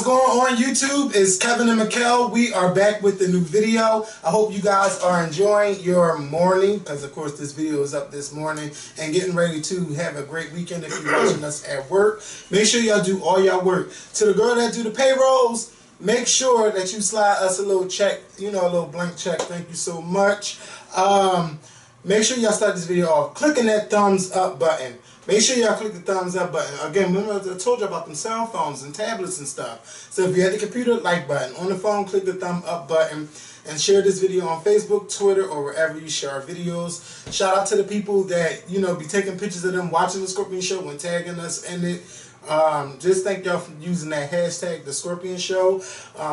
what's going on YouTube? It's Kevin and Mikkel. We are back with the new video. I hope you guys are enjoying your morning, because of course this video is up this morning, and getting ready to have a great weekend if you're watching us at work. Make sure y'all do all y'all work. To the girl that do the payrolls, make sure that you slide us a little check, you know, a little blank check. Thank you so much. Make sure y'all start this video off clicking that thumbs up button. Make sure y'all click the thumbs up button. Again, remember I told you about them cell phones and tablets and stuff. So if you have the computer, like button. On the phone, click the thumb up button. And share this video on Facebook, Twitter, or wherever you share our videos. Shout out to the people that, you know, be taking pictures of them watching the Scorpion Show and tagging us in it. Just thank y'all for using that hashtag, The Scorpion Show.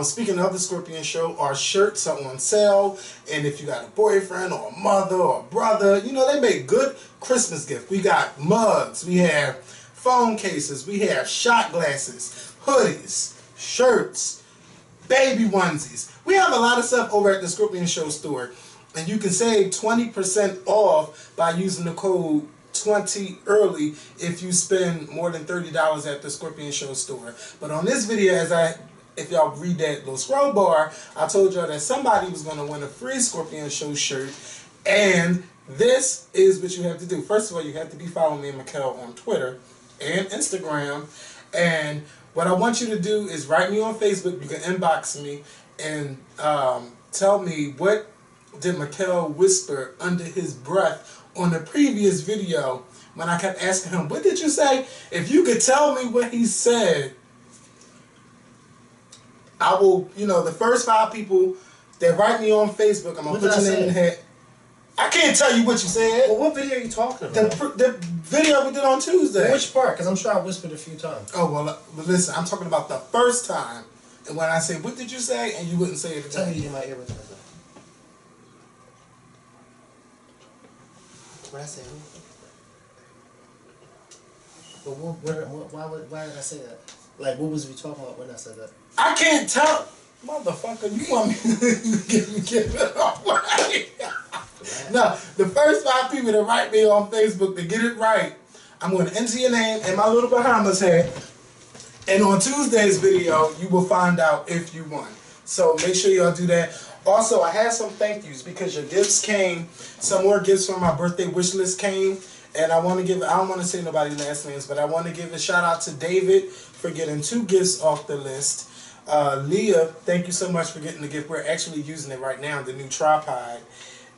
Speaking of The Scorpion Show, our shirts are on sale. And if you got a boyfriend or a mother or a brother, you know, they make good Christmas gifts. We got mugs, we have phone cases, we have shot glasses, hoodies, shirts, baby onesies. We have a lot of stuff over at the Scorpion Show store. And you can save 20% off by using the code 20 early if you spend more than $30 at the Scorpion Show store. But on this video, if y'all read that little scroll bar, I told y'all that somebody was going to win a free Scorpion Show shirt. And this is what you have to do. First of all, you have to be following me and Mikkel on Twitter and Instagram. And what I want you to do is write me on Facebook. You can inbox me and tell me what did Mikkel whisper under his breath on the previous video when I kept asking him, what did you say? If you could tell me what he said, I will, you know, the first 5 people that write me on Facebook, I'm going to put your name in the hat. I can't tell you what you said. Well, what video are you talking about? The video we did on Tuesday. Which part? Because I'm sure I whispered a few times. Oh, well, listen, I'm talking about the first time. And when I say, what did you say? And you wouldn't say it again. Tell me in my ear what I said. What I say? But why did I say that? Like, what was we talking about when I said that? I can't tell. Motherfucker, you want me to get it off right? No, the first 5 people that write me on Facebook to get it right, I'm going to enter your name in my little Bahamas hat. And on Tuesday's video, you will find out if you won. So make sure y'all do that. Also, I had some thank yous because your gifts came. Some more gifts from my birthday wish list came. And I want to give, I don't want to say nobody's last names, but I want to give a shout out to David for getting 2 gifts off the list. Leah, thank you so much for getting the gift. We're actually using it right now, the new tripod.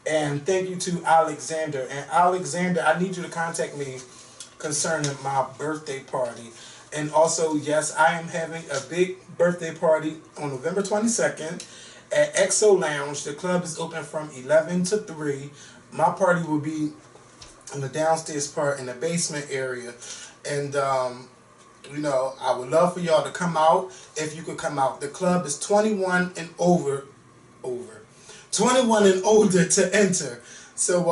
And thank you to Alexander. And Alexander, I need you to contact me concerning my birthday party. And also, yes, I am having a big birthday party on November 22nd at XO Lounge. The club is open from 11 to 3. My party will be in the downstairs part in the basement area. And, you know, I would love for y'all to come out if you could come out. The club is 21 and over. 21 and older to enter. So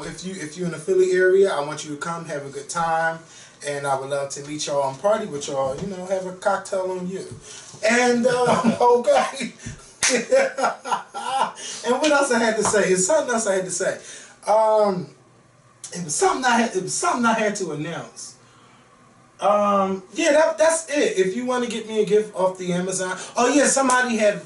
if you're in the Philly area, I want you to come, have a good time. And I would love to meet y'all and party with y'all, you know, have a cocktail on you. And, okay. And what else I had to say? It's something else I had to say. It was something I had to announce. Yeah, that's it. If you want to get me a gift off the Amazon. Oh yeah, somebody had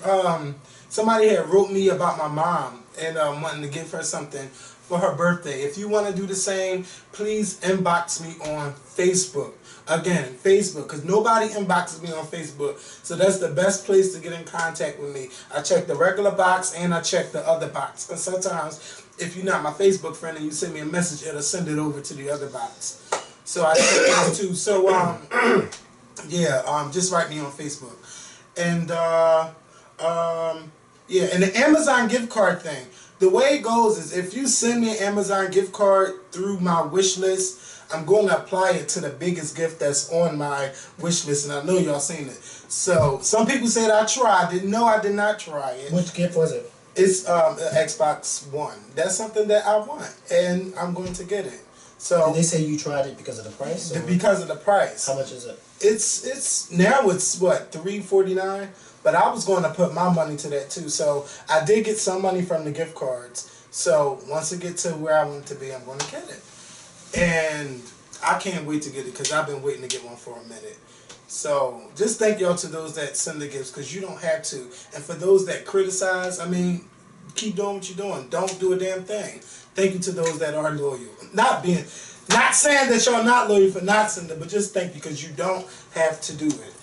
wrote me about my mom and wanting to give her something for her birthday. If you want to do the same, please inbox me on Facebook. Again, Facebook, because nobody inboxes me on Facebook, so that's the best place to get in contact with me. I check the regular box and I check the other box. And sometimes, if you're not my Facebook friend and you send me a message, it'll send it over to the other box. So I check those too. So yeah, just write me on Facebook. And yeah, and the Amazon gift card thing. The way it goes is if you send me an Amazon gift card through my wish list, I'm going to apply it to the biggest gift that's on my wish list, and I know y'all seen it. So some people said I tried. No, I did not try it. Which gift was it? It's Xbox One. That's something that I want, and I'm going to get it. So did they say you tried it because of the price? Or? Because of the price. How much is it? It's now it's what, $349. But I was going to put my money to that too. So I did get some money from the gift cards. So once it gets to where I want it to be, I'm going to get it. And I can't wait to get it because I've been waiting to get one for a minute. So just thank y'all to those that send the gifts, because you don't have to. And for those that criticize, I mean, keep doing what you're doing. Don't do a damn thing. Thank you to those that are loyal. Not saying that y'all not loyal for not sending, but just thank you, because you don't have to do it.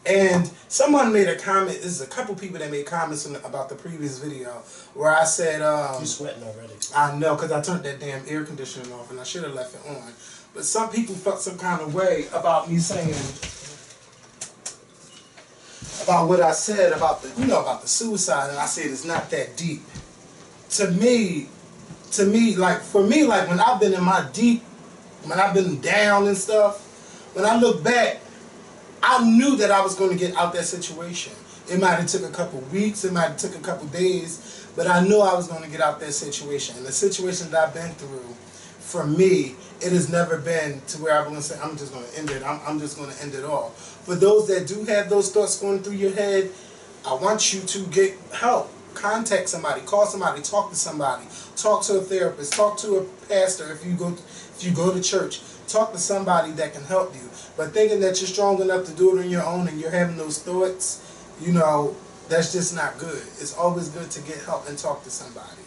And someone made a comment. There's a couple people that made comments about the previous video where I said, you sweating already. I know, because I turned that damn air conditioning off and I should have left it on. But some people felt some kind of way about me saying, about what I said about the, about the suicide, and I said it's not that deep. To me, like, for me, like, when I've been in my deep, when I've been down and stuff, when I look back, I knew that I was going to get out that situation. It might have took a couple weeks, it might have took a couple days, but I knew I was going to get out that situation. And the situation that I've been through, for me, it has never been to where I'm going to say, I'm just going to end it. I'm just going to end it all. For those that do have those thoughts going through your head, I want you to get help. Contact somebody, call somebody, talk to somebody, talk to a therapist, talk to a pastor if you go to church. Talk to somebody that can help you. But thinking that you're strong enough to do it on your own and you're having those thoughts, that's just not good. It's always good to get help and talk to somebody.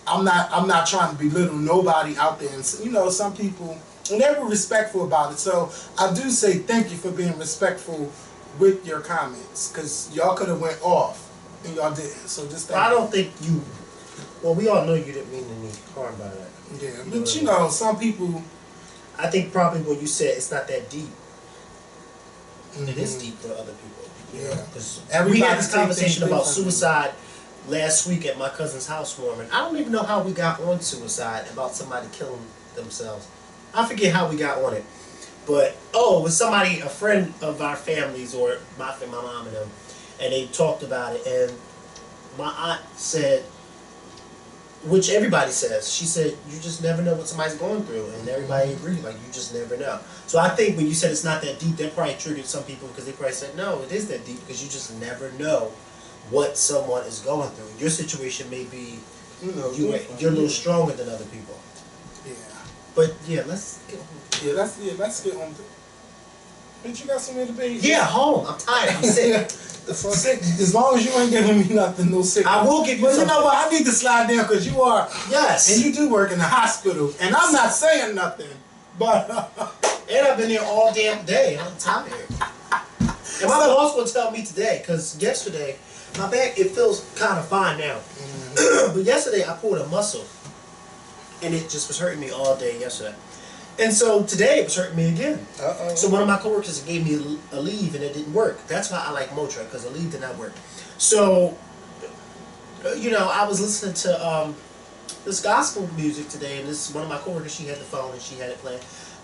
I'm not trying to belittle nobody out there. And some people, and they were respectful about it. So I do say thank you for being respectful with your comments, because y'all could have went off and y'all didn't. So just thank you. I don't think you. Well, we all know you didn't mean any harm by that. Yeah, but some people. I think probably when you said it's not that deep, it is deep for other people. Yeah, because we had this conversation about suicide last week at my cousin's housewarming. I don't even know how we got on suicide, about somebody killing themselves. I forget how we got on it, but it was somebody, a friend of our families, or my mom and them, and they talked about it. And my aunt said, which everybody says, she said, you just never know what somebody's going through, and everybody agreed, like, you just never know. So I think when you said it's not that deep, that probably triggered some people, because they probably said, no, it is that deep, because you just never know what someone is going through. Your situation may be, you're a little stronger than other people. Yeah. But yeah, let's get home. Let's get home. Bitch, you got somewhere to be? Yeah, home. I'm tired. I'm sick. Sick. As long as you ain't giving me nothing, no sick. I will give you something. You know what? I need to slide down, because you are. Yes. And you do work in the hospital. And I'm not saying nothing. But. And I've been here all damn day. I'm tired. And my boss will tell me today, because yesterday, my back, it feels kind of fine now. But yesterday, I pulled a muscle. And it just was hurting me all day yesterday. And so today it was hurting me again. So one of my coworkers gave me a leave and it didn't work. That's why I like Motrin, because the leave did not work. So, I was listening to this gospel music today, and this one of my coworkers, she had the phone and she had it playing.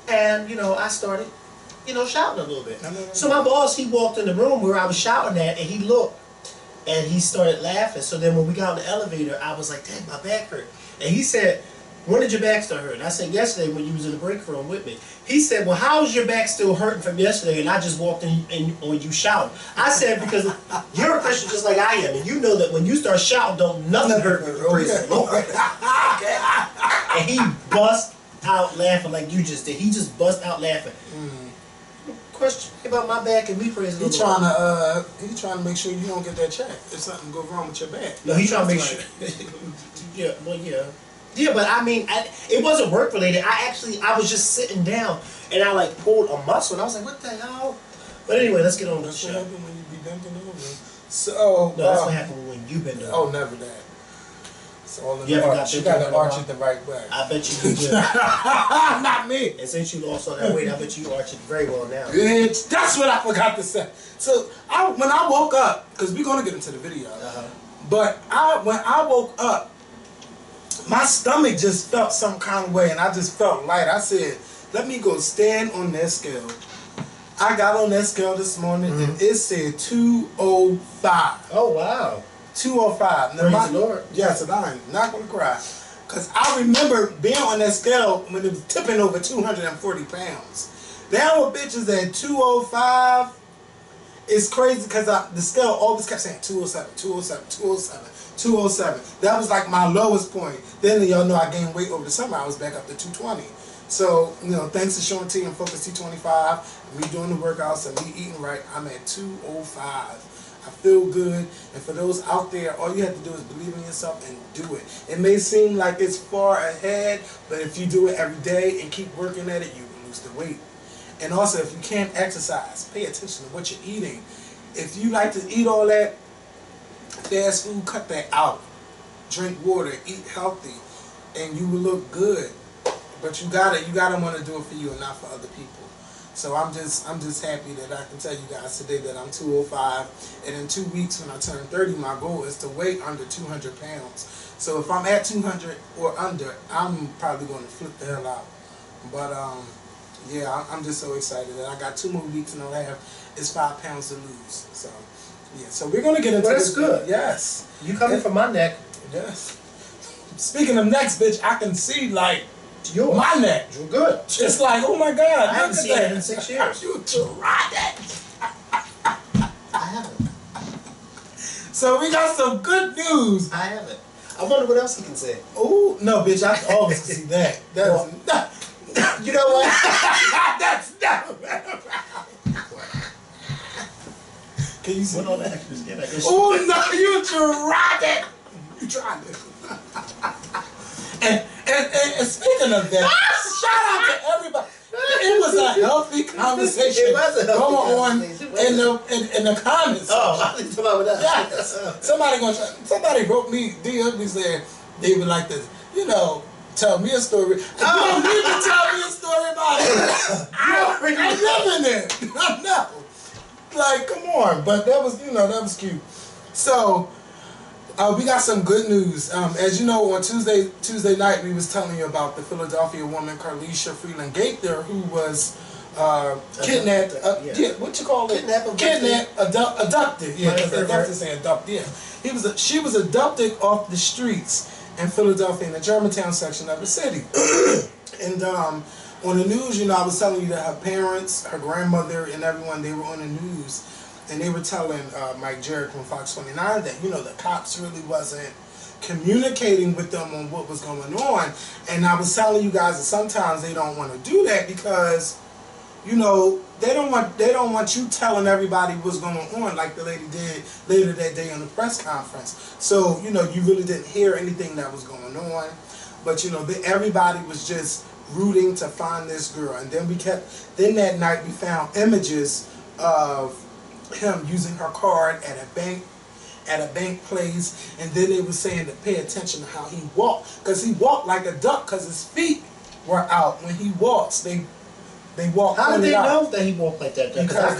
And, I started, shouting a little bit. So my boss, he walked in the room where I was shouting at, and he looked and he started laughing. So then when we got on the elevator, I was like, dang, my back hurt. And he said, when did your back start hurting? I said, yesterday when you was in the break room with me. He said, well, how is your back still hurting from yesterday? And I just walked in on you shouting. I said, because you're a Christian just like I am, and you know that when you start shouting, don't nothing hurt me. Praise the Lord. And he bust out laughing like you just did. He just bust out laughing. Question about my back, and we praise the Lord. He's trying to make sure you don't get that check if something go wrong with your back. No, he's trying to make sure. Yeah, well, yeah. Yeah, but I mean, it wasn't work related. I was just sitting down and I pulled a muscle and I was like, what the hell? But anyway, let's get on with the show. That's what happened when you be bending over. So, no, that's what happened when you bend over. Oh, never that. It's all in the arch. You got to arch it the right way. I bet you do. Not me. And since you lost all that weight, I bet you arch it very well now. Bitch, that's what I forgot to say. So, when I woke up, because we're going to get into the video, but when I woke up, my stomach just felt some kind of way, and I just felt light. I said, let me go stand on that scale. I got on that scale this morning, and it said 205. Oh, wow. 205. Praise the Lord. Yes, and I'm not going to cry. Because I remember being on that scale when it was tipping over 240 pounds. Now with bitches at 205, it's crazy because the scale always kept saying 207, 207, 207. 207. That was like my lowest point. Then y'all know I gained weight over the summer. I was back up to 220. So, you know, thanks to Sean T and Focus T25, me doing the workouts and me eating right, I'm at 205. I feel good, and for those out there, all you have to do is believe in yourself and do it. It may seem like it's far ahead, but if you do it every day and keep working at it, you will lose the weight. And also, if you can't exercise, pay attention to what you're eating. If you like to eat all that fast food, cut that out. Drink water, eat healthy, and you will look good. But you gotta want to do it for you and not for other people. So I'm just happy that I can tell you guys today that I'm 205, and in 2 weeks when I turn 30, my goal is to weigh under 200 pounds. So if I'm at 200 or under, I'm probably going to flip the hell out. But yeah, I'm just so excited that I got 2 more weeks and I'll have 5 pounds to lose. So yeah, so we're gonna get into that's this. good. Yes. You coming from my neck. Yes. Speaking of necks, bitch, I can see like yours. My neck. You're good. It's like, oh my God, I haven't seen it in 6 years. You tried it. I haven't. So we got some good news. I haven't. I wonder what else he can say. Oh no, bitch! I always can see that. That's not. You know what? That's not. Can you see? What all the actors get? Oh no, you tried it. You tried it. And speaking of that, shout out to everybody. It was a healthy conversation It was a healthy going on conversation. in the comments. Oh, I didn't talk about that. Yes. Somebody wrote me, DM me saying they would like to, you know, tell me a story. You don't need to tell me a story about it. I'm living it. I know. Like, come on. But that was, you know, that was cute. So, we got some good news. As you know, on Tuesday night, we was telling you about the Philadelphia woman, Carlesha Freeland-Gaither, who was kidnapped. What you call it? Abducted. Yeah, because abducted say abducted. Yeah, she was abducted off the streets in Philadelphia in the Germantown section of the city. And on the news, you know, I was telling you that her parents, her grandmother, and everyone, they were on the news. And they were telling Mike Jarrett from Fox 29 that, you know, the cops really wasn't communicating with them on what was going on. And I was telling you guys that sometimes they don't want to do that because, you know, they don't want you telling everybody what's going on like the lady did later that day on the press conference. So, you know, you really didn't hear anything that was going on. But, you know, everybody was just rooting to find this girl. And then then that night we found images of him using her card at a bank place, and then they were saying to pay attention to how he walked, because he walked like a duck, because his feet were out when he walks. They walk. How did they know that he walked like that? Because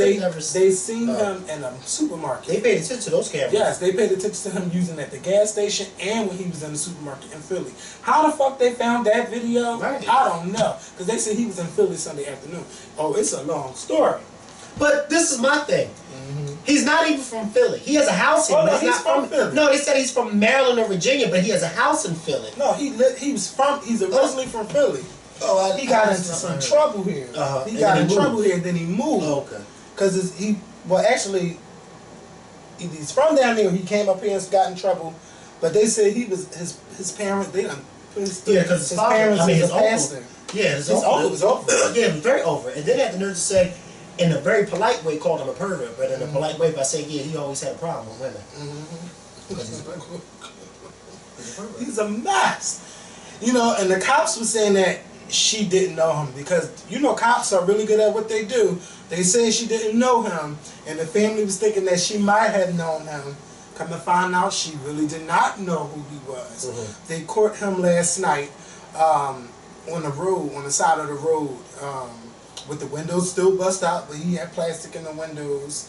they seen him in a supermarket. They paid attention to those cameras. Yes, they paid attention to him using at the gas station and when he was in the supermarket in Philly. How the fuck they found that video? Right. I don't know, because they said he was in Philly Sunday afternoon. Oh, it's a long story. But this is my thing. He's not even from Philly. He has a house in Philly. He's from Philly. No, they said he's from Maryland or Virginia, but he has a house in Philly. No, he's originally from Philly. Oh, he got into some trouble here. He got in trouble here, then he moved. Oh, okay. Because actually, he's from down there. He came up here and got in trouble, but they said he was his parents. They done put his because his parents was a pastor. Yeah, his uncle was over. Yeah, it was very over. And then they had the nerve to say, in a very polite way, called him a pervert, but in a polite way by saying, yeah, he always had a problem with women. Because he's a pervert. He's a mess. You know, and the cops were saying that she didn't know him because, you know, cops are really good at what they do. They said she didn't know him, and the family was thinking that she might have known him. Come to find out, she really did not know who he was. They caught him last night on the side of the road, with the windows still bust out, but he had plastic in the windows.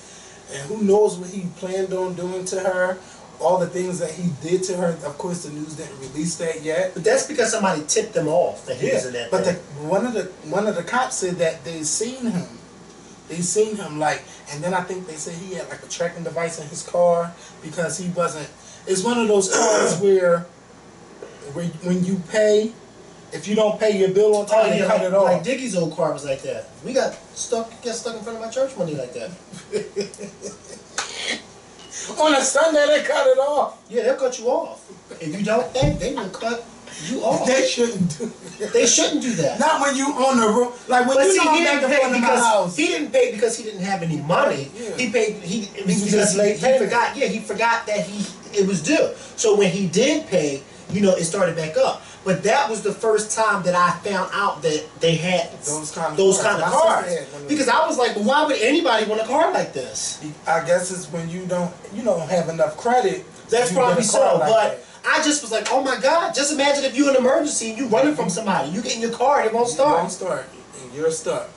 And who knows what he planned on doing to her, all the things that he did to her. Of course, the news didn't release that yet. But that's because somebody tipped them off that he was in that but thing. one of the cops said that they seen him. They seen him, like, and then I think they said he had like a tracking device in his car because he wasn't. It's one of those cars where when you pay, if you don't pay your bill on time, they cut it off. Like Diggie's old car was like that. We got stuck in front of my church money like that. On a Sunday, they cut it off. Yeah, they'll cut you off. If you don't pay, they will cut You are. They shouldn't do that. They shouldn't do that. Not when you on the road. Like when you know I'm back in front of my house. He didn't pay because he didn't have any money. Yeah. He paid. He was because just late he payment. forgot. Yeah, he forgot that it was due. So when he did pay, you know, it started back up. But that was the first time that I found out that they had those kind of cars. Because I was like, well, why would anybody want a car like this? I guess it's when you don't have enough credit. That's probably so. Like but that. I just was like, oh my God, just imagine if you're in an emergency and you running from somebody. You get in your car and it won't start. It won't start. And you're stuck.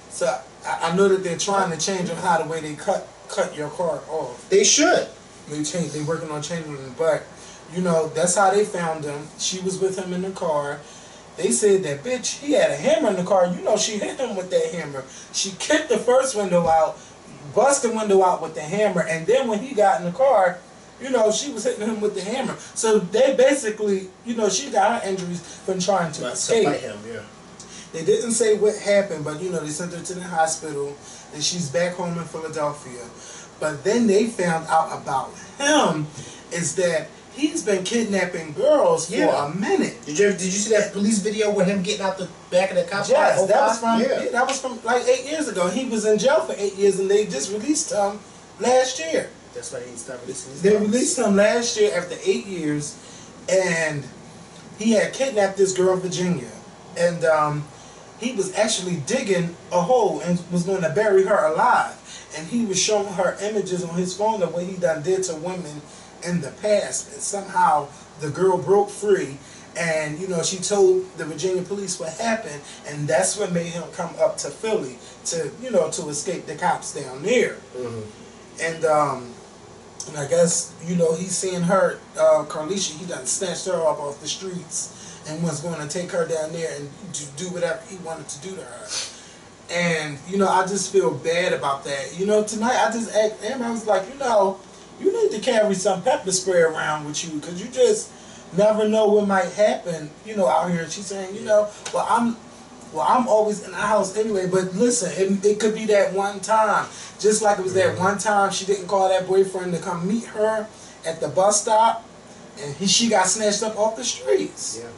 So I know that they're trying to change on how the way they cut your car off. They should. They're working on changing it, but you know, that's how they found him. She was with him in the car. They said that bitch, he had a hammer in the car. You know, she hit him with that hammer. She kicked the first window out, bust the window out with the hammer, and then when he got in the car, you know, she was hitting him with the hammer. So they basically, you know, she got her injuries from trying to escape. Him, yeah. They didn't say what happened, but you know, they sent her to the hospital, and she's back home in Philadelphia. But then they found out about him is that he's been kidnapping girls for a minute. Did you see that police video with him getting out the back of the cop car? Yes, that was from like 8 years ago. He was in jail for 8 years, and they just released him last year. That's why he stopped releasing his They released him last year after 8 years, and he had kidnapped this girl in Virginia, and he was actually digging a hole and was going to bury her alive. And he was showing her images on his phone of what he done did to women in the past. And somehow the girl broke free, and you know, she told the Virginia police what happened, and that's what made him come up to Philly to, you know, to escape the cops down there. And I guess, you know, he's seeing her, Carlesha, he done snatched her up off the streets and was going to take her down there and do whatever he wanted to do to her. And, you know, I just feel bad about that. You know, tonight I just asked him, I was like, you know, you need to carry some pepper spray around with you, because you just never know what might happen, you know, out here. And she's saying, you know, well, I'm always in the house anyway, but listen, it could be that one time. Just like it was that one time she didn't call that boyfriend to come meet her at the bus stop, and she got snatched up off the streets. Yeah.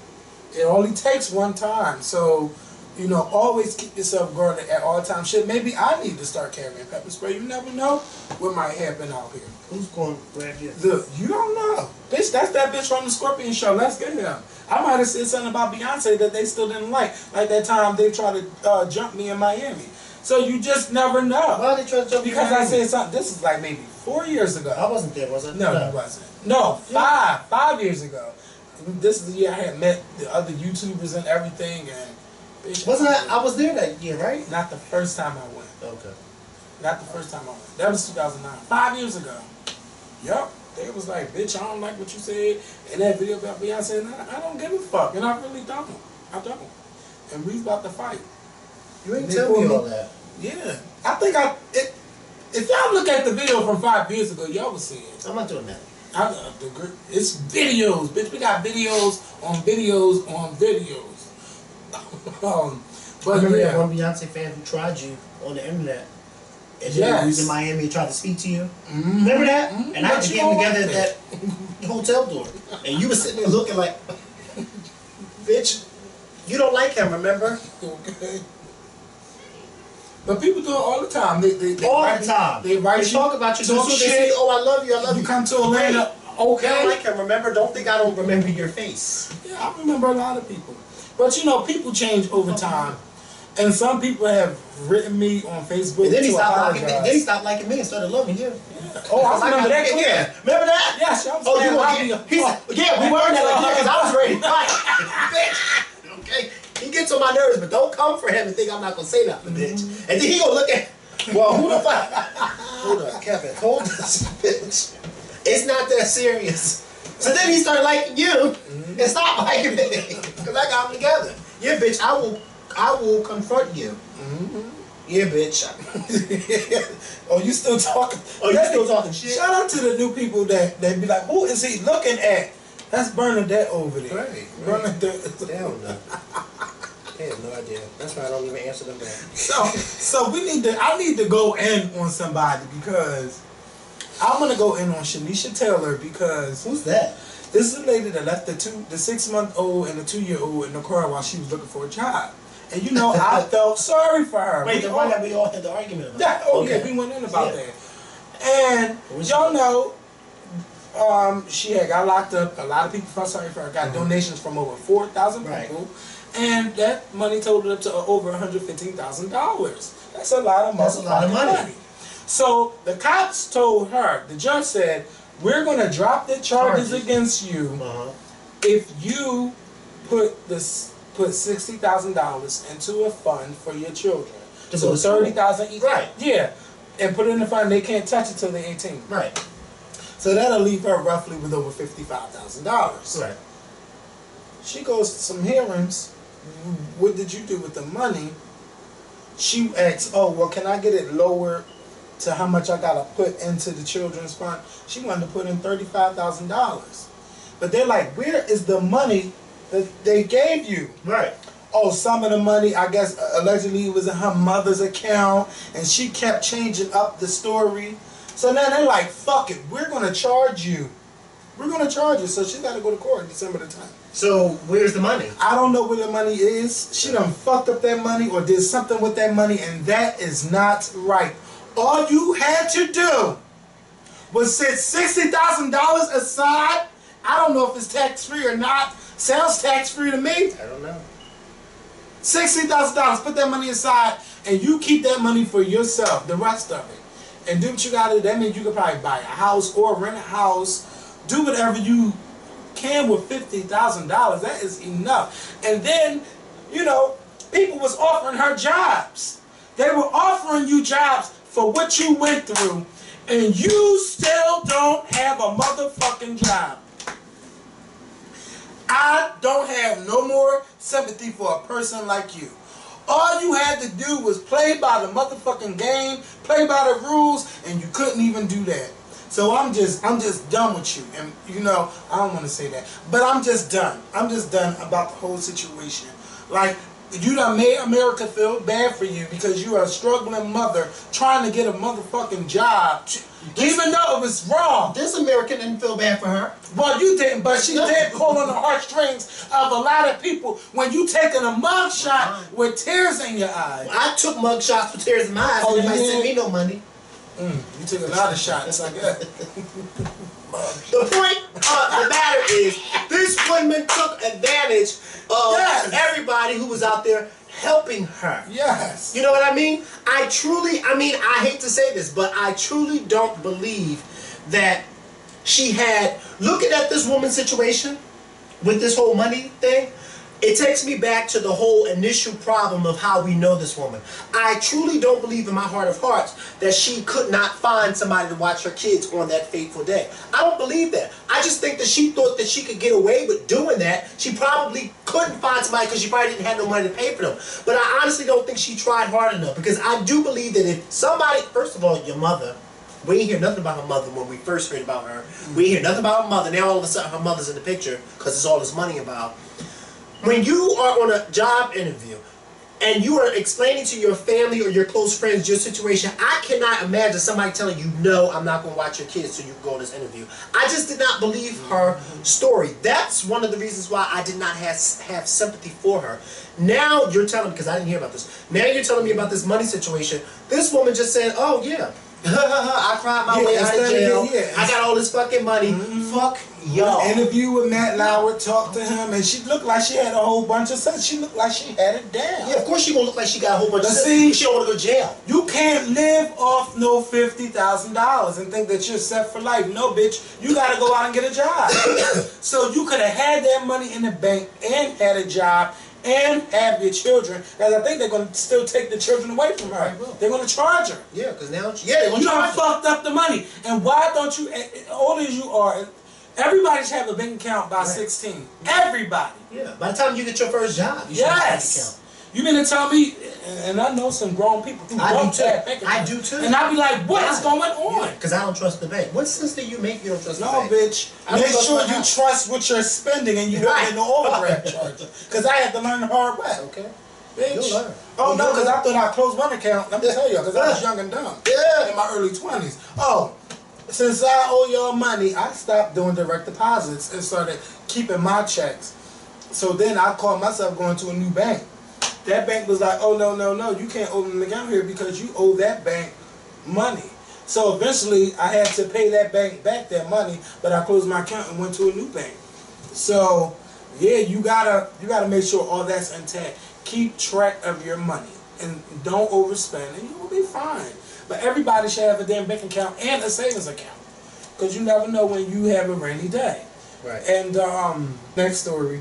It only takes one time. So, you know, always keep yourself guarded at all times. Shit, maybe I need to start carrying pepper spray. You never know what might happen out here. Who's going to grab you? Look, you don't know. Bitch, that's that bitch from the Scorpion show. Let's get him. I might have said something about Beyonce that they still didn't like. Like that time they tried to jump me in Miami. So you just never know. Why did they try to jump you in Because Miami? I said something. This is like maybe 4 years ago. I wasn't there, was I? No, you wasn't. No, five years ago. This is the year I had met the other YouTubers and everything, and bitch, I was there that year, right? Not the first time I went. Okay. Not the first time I went. That was 2009. 5 years ago. Yup. They was like, bitch, I don't like what you said in that video about Beyonce. And I don't give a fuck. And I really don't. I don't. And we about to fight. You ain't tell me all that. Yeah. I think if y'all look at the video from 5 years ago, y'all will see it. I'm not doing that. It's videos, bitch. We got videos on videos on videos. But remember that one Beyonce fan who tried you on the internet, and then he was in Miami and tried to speak to you. Remember that? And I had to get him together at that hotel door, and you were sitting there looking like, bitch, you don't like him, remember? Okay. But people do it all the time. They all the time. They write you, talk about you. Talk shit. They say, oh, I love you. I love you. You come to Atlanta. Okay. I like him. Remember? Don't think I don't remember your face. Yeah, I remember a lot of people. But you know, people change over time. And some people have written me on Facebook. And then he stopped liking me. Then he stopped liking me and started loving you. Yeah. Oh, I remember that. Yeah. Remember that? Yes. Yeah, we were that like because I was ready to fight. Bitch. Okay. He gets on my nerves, but don't come for him and think I'm not gonna say nothing, bitch. And then he gonna look at, well, who the fuck? Hold up, Kevin. Hold this, bitch. It's not that serious. So then he started liking you and stopped liking me because I got them together. Yeah, bitch. I will confront you. Yeah, bitch. Oh, you still talking? Oh, you still talking shit? Shout out to the new people that be like, who is he looking at? That's Bernadette over there. Right. Bernadette. Hell no. I have no idea. That's why I don't even answer them back. So I need to go in on somebody because I'm gonna go in on Shanisha Taylor because who's that? This is a lady that left the 6-month-old and the 2-year-old in the car while she was looking for a job. And you know, I felt sorry for her. Wait, the one that we all had the argument about. Yeah, yeah, we went in about that. And y'all know, she had got locked up. A lot of people felt sorry for her. Got donations from over 4,000 people. And that money totaled up to over $115,000. That's a lot of money. That's a lot of money. So the cops told her, the judge said, we're going to drop the charges against you if you put $60,000 into a fund for your children. So $30,000 each. Right. Yeah. And put it in the fund. They can't touch it till they're 18. Right. So that'll leave her roughly with over $55,000. Right. She goes to some hearings. What did you do with the money? She asks, oh, well, can I get it lower to how much I got to put into the children's fund? She wanted to put in $35,000. But they're like, where is the money that they gave you? Right. Oh, some of the money, I guess, allegedly was in her mother's account, and she kept changing up the story. So now they're like, fuck it, we're going to charge you. We're going to charge you. So she's got to go to court December the 10th. So where's the money? I don't know where the money is. She done fucked up that money or did something with that money, and that is not right. All you had to do was set $60,000 aside. I don't know if it's tax-free or not. Sounds tax-free to me. I don't know. $60,000. Put that money aside, and you keep that money for yourself, the rest of it. And do what you got to do. That means you could probably buy a house or rent a house. Do whatever you can with $50,000. That is enough. And then, you know, people was offering her jobs. They were offering you jobs for what you went through, and you still don't have a motherfucking job. I don't have no more sympathy for a person like you. All you had to do was play by the motherfucking game, play by the rules, and you couldn't even do that. So I'm just done with you. And you know, I don't want to say that, but I'm just done. I'm just done about the whole situation. Like, you done made America feel bad for you because you are a struggling mother trying to get a motherfucking job, even though it was wrong. This American didn't feel bad for her. Well, you didn't, but she did pull on the heartstrings of a lot of people when you taking a mugshot with tears in your eyes. I took mug shots with tears in my eyes. Oh, and nobody you sent me no money. You took a lot of shots, I guess. The point of the matter is, this woman took advantage of everybody who was out there helping her. Yes. You know what I mean? I hate to say this, but I truly don't believe that she had, looking at this woman's situation with this whole money thing, it takes me back to the whole initial problem of how we know this woman. I truly don't believe in my heart of hearts that she could not find somebody to watch her kids on that fateful day. I don't believe that. I just think that she thought that she could get away with doing that. She probably couldn't find somebody because she probably didn't have no money to pay for them. But I honestly don't think she tried hard enough, because I do believe that if somebody, first of all, your mother, we didn't hear nothing about her mother when we first heard about her. We didn't hear nothing about her mother. Now all of a sudden her mother's in the picture because it's all this money involved. When you are on a job interview and you are explaining to your family or your close friends your situation, I cannot imagine somebody telling you, no, I'm not going to watch your kids so you can go on this interview. I just did not believe her story. That's one of the reasons why I did not have sympathy for her. Now you're telling me, because I didn't hear about this, now you're telling me about this money situation. This woman just said, oh yeah, I cried my way out of jail. I got all this fucking money. Fuck y'all. Interview with Matt Lauer, talked to him, and she looked like she had a whole bunch of sense. She looked like she had it down. Yeah, of course she gonna look like she got a whole bunch of sense. She don't want to go to jail. You can't live off no $50,000 and think that you're set for life. No, bitch. You gotta go out and get a job. So you could have had that money in the bank and had a job and have your children, and I think they're going to still take the children away from her. They're going to charge her. Yeah, because now, they're going to charge her. You done fucked up the money. And why don't you, old as you are, everybody should have a bank account by 16. Everybody. Yeah, by the time you get your first job, you should have a bank account. You mean to tell me, and I know some grown people who don't have bank accounts. I do too. And I be like, what is going on? Because I don't trust the bank. What sense do you make you don't trust the bank? No, bitch. Make sure you trust what you're spending and you don't get no overdraft charges. Because I had to learn the hard way. Okay. Bitch. You'll learn. Oh, no, because I thought I closed one account. Let me tell you, because I was young and dumb. Yeah. In my early 20s. Oh, since I owe y'all money, I stopped doing direct deposits and started keeping my checks. So then I called myself going to a new bank. That bank was like, oh, no, you can't open an account here because you owe that bank money. So eventually I had to pay that bank back their money, but I closed my account and went to a new bank. So yeah, you gotta make sure all that's intact. Keep track of your money and don't overspend and you will be fine. But everybody should have a damn bank account and a savings account, because you never know when you have a rainy day. Right. And next story.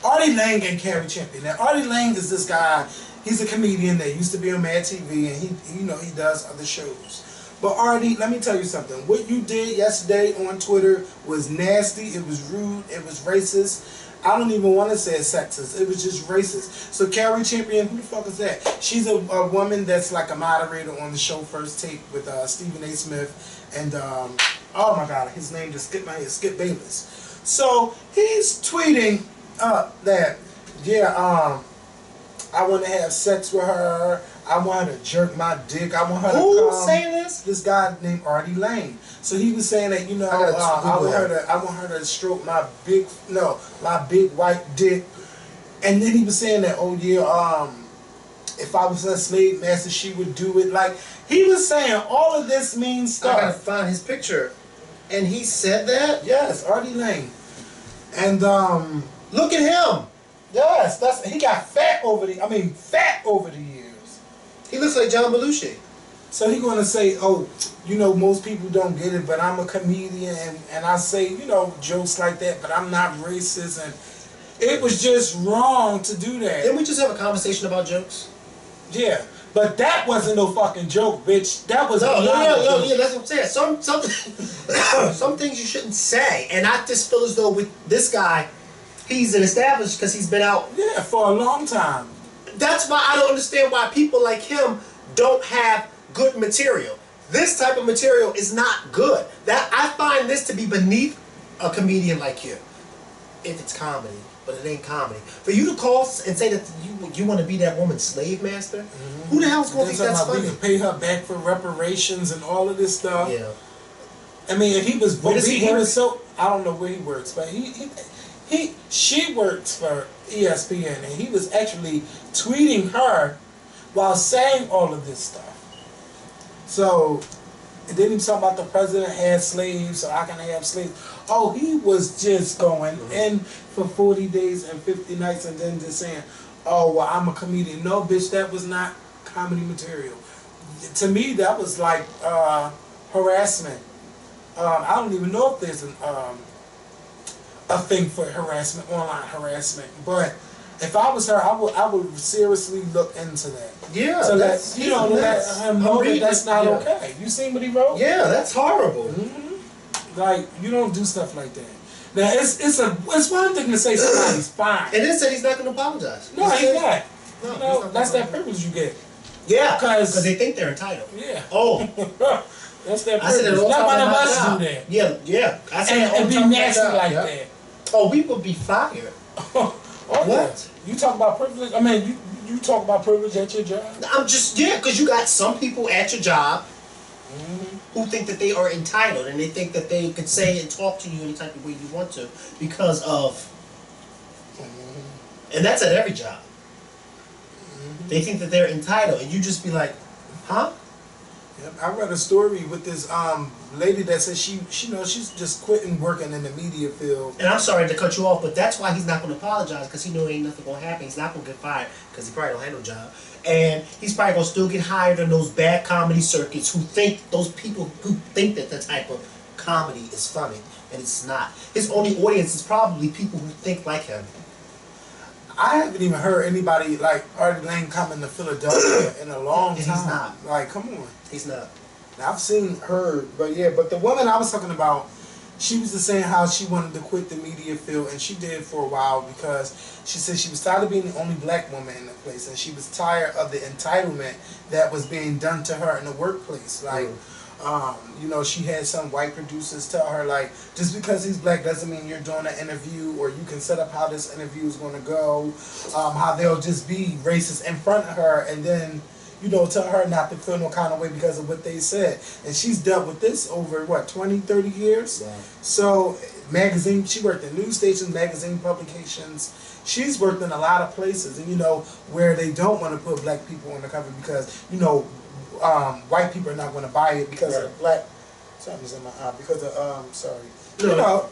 Artie Lang and Carrie Champion. Now Artie Lang is this guy. He's a comedian that used to be on Mad TV, and he does other shows. But Artie, let me tell you something. What you did yesterday on Twitter was nasty. It was rude. It was racist. I don't even want to say it's sexist. It was just racist. So Carrie Champion, who the fuck is that? She's a woman that's like a moderator on the show First Take with Stephen A. Smith and oh my God, his name just skipped my head. Skip Bayless. So he's tweeting that I want to have sex with her. I want her to jerk my dick. I want her to come. Who's saying this? This guy named Artie Lang. So he was saying that, I want her to stroke my big white dick. And then he was saying that, oh yeah, if I was a slave master, she would do it. Like, he was saying all of this mean stuff. I gotta find his picture. And he said that? Yes, Artie Lang. And look at him. Yes, he got fat over the years. He looks like John Belushi. So he gonna say, oh, most people don't get it, but I'm a comedian and I say, jokes like that, but I'm not racist, and it was just wrong to do that. Didn't we just have a conversation about jokes? Yeah. But that wasn't no fucking joke, bitch. That was yeah, that's what I'm saying. Some things you shouldn't say, and I just feel as though with this guy, he's an established because he's been out. Yeah, for a long time. That's why I don't understand why people like him don't have good material. This type of material is not good. That I find this to be beneath a comedian like you, if it's comedy. But it ain't comedy. For you to call and say that you want to be that woman's slave master, who the hell's going to think that's funny? We can pay her back for reparations and all of this stuff. Yeah. I mean, if he was, Where does he work? was so, I don't know where he works, but she works for ESPN, and he was actually tweeting her while saying all of this stuff. So, and then he was talking about the president had slaves, so I can have slaves. Oh, he was just going in for 40 days and 50 nights and then just saying, oh, well, I'm a comedian. No, bitch, that was not comedy material. To me, that was like harassment. I don't even know if there's a thing for harassment, online harassment. But if I was her, I would seriously look into that. Yeah, so let him know that that's not okay. You seen what he wrote? Yeah, that's horrible. Like, you don't do stuff like that. Now it's one thing to say somebody's fine. And then said he's not going to apologize. No, he's not. No, that's that privilege you get. Yeah, because they think they're entitled. Yeah. Oh. That's that privilege. I said it all Not one of time us do that. Yeah. I said and be nasty like that. Oh, we would be fired. What? You talk about privilege? I mean, you talk about privilege at your job? I'm just, because you got some people at your job who think that they are entitled, and they think that they could say and talk to you any type of way you want to because of, and that's at every job. They think that they're entitled, and you just be like, huh? Yep. I read a story with this lady that said she's just quitting working in the media field. And I'm sorry to cut you off, but that's why he's not going to apologize, because he knows ain't nothing going to happen. He's not going to get fired because he probably don't have no job. And he's probably going to still get hired on those bad comedy circuits those people who think that the type of comedy is funny, and it's not. His only audience is probably people who think like him. I haven't even heard anybody like Artie Lang coming to Philadelphia in a long time. He's not. Like, come on. He's not. Now, I've seen her, but the woman I was talking about, she was just saying how she wanted to quit the media field, and she did for a while because she said she was tired of being the only black woman in the place, and she was tired of the entitlement that was being done to her in the workplace. Like, she had some white producers tell her, like, just because he's black doesn't mean you're doing an interview, or you can set up how this interview is going to go, how they'll just be racist in front of her, and then, tell her not to feel no kind of way because of what they said. And she's dealt with this over, what, 20, 30 years? Wow. So, she worked in news stations, magazine publications. She's worked in a lot of places, and where they don't want to put black people on the cover because, white people are not going to buy it because of black, something's in my eye, because of, sorry.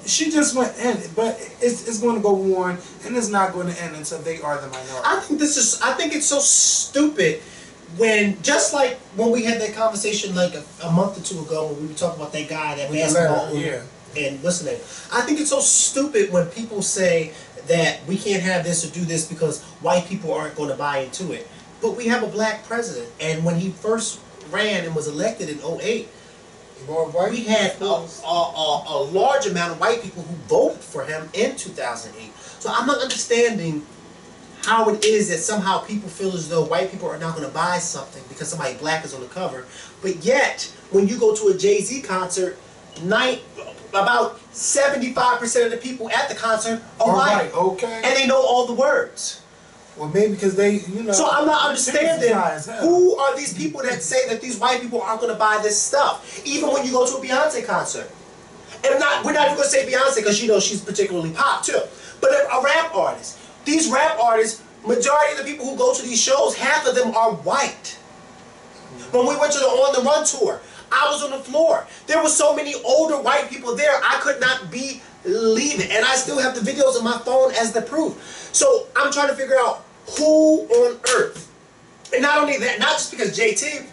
She just went in, but it's going to go on, and it's not going to end until they are the minority. I think it's so stupid just like when we had that conversation like a month or two ago when we were talking about that guy, that basketball owner, and what's the name? I think it's so stupid when people say that we can't have this or do this because white people aren't going to buy into it. But we have a black president, and when he first ran and was elected in 2008, we had a large amount of white people who voted for him in 2008. So I'm not understanding how it is that somehow people feel as though white people are not going to buy something because somebody black is on the cover. But yet, when you go to a Jay-Z concert, about 75% of the people at the concert are white. Okay. And they know all the words. Well, maybe because they, So I'm not understanding who are these people that say that these white people aren't going to buy this stuff. Even when you go to a Beyonce concert. And we're not even going to say Beyonce because she's particularly pop too. But a rap artist. These rap artists, majority of the people who go to these shows, half of them are white. When we went to the On the Run tour, I was on the floor. There were so many older white people there, I could not believe it. And I still have the videos on my phone as the proof. So I'm trying to figure out who on earth, and not only that, not just because JT,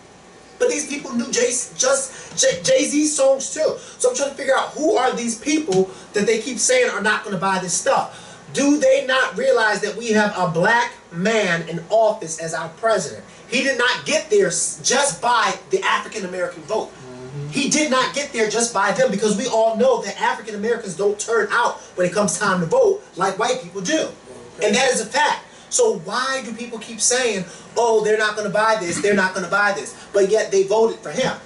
but these people knew Jay-Z's songs too. So I'm trying to figure out who are these people that they keep saying are not going to buy this stuff. Do they not realize that we have a black man in office as our president? He did not get there just by the African American vote. He did not get there just by them, because we all know that African Americans don't turn out when it comes time to vote like white people do. And that is a fact. So why do people keep saying, oh, they're not going to buy this, they're not going to buy this, but yet they voted for him?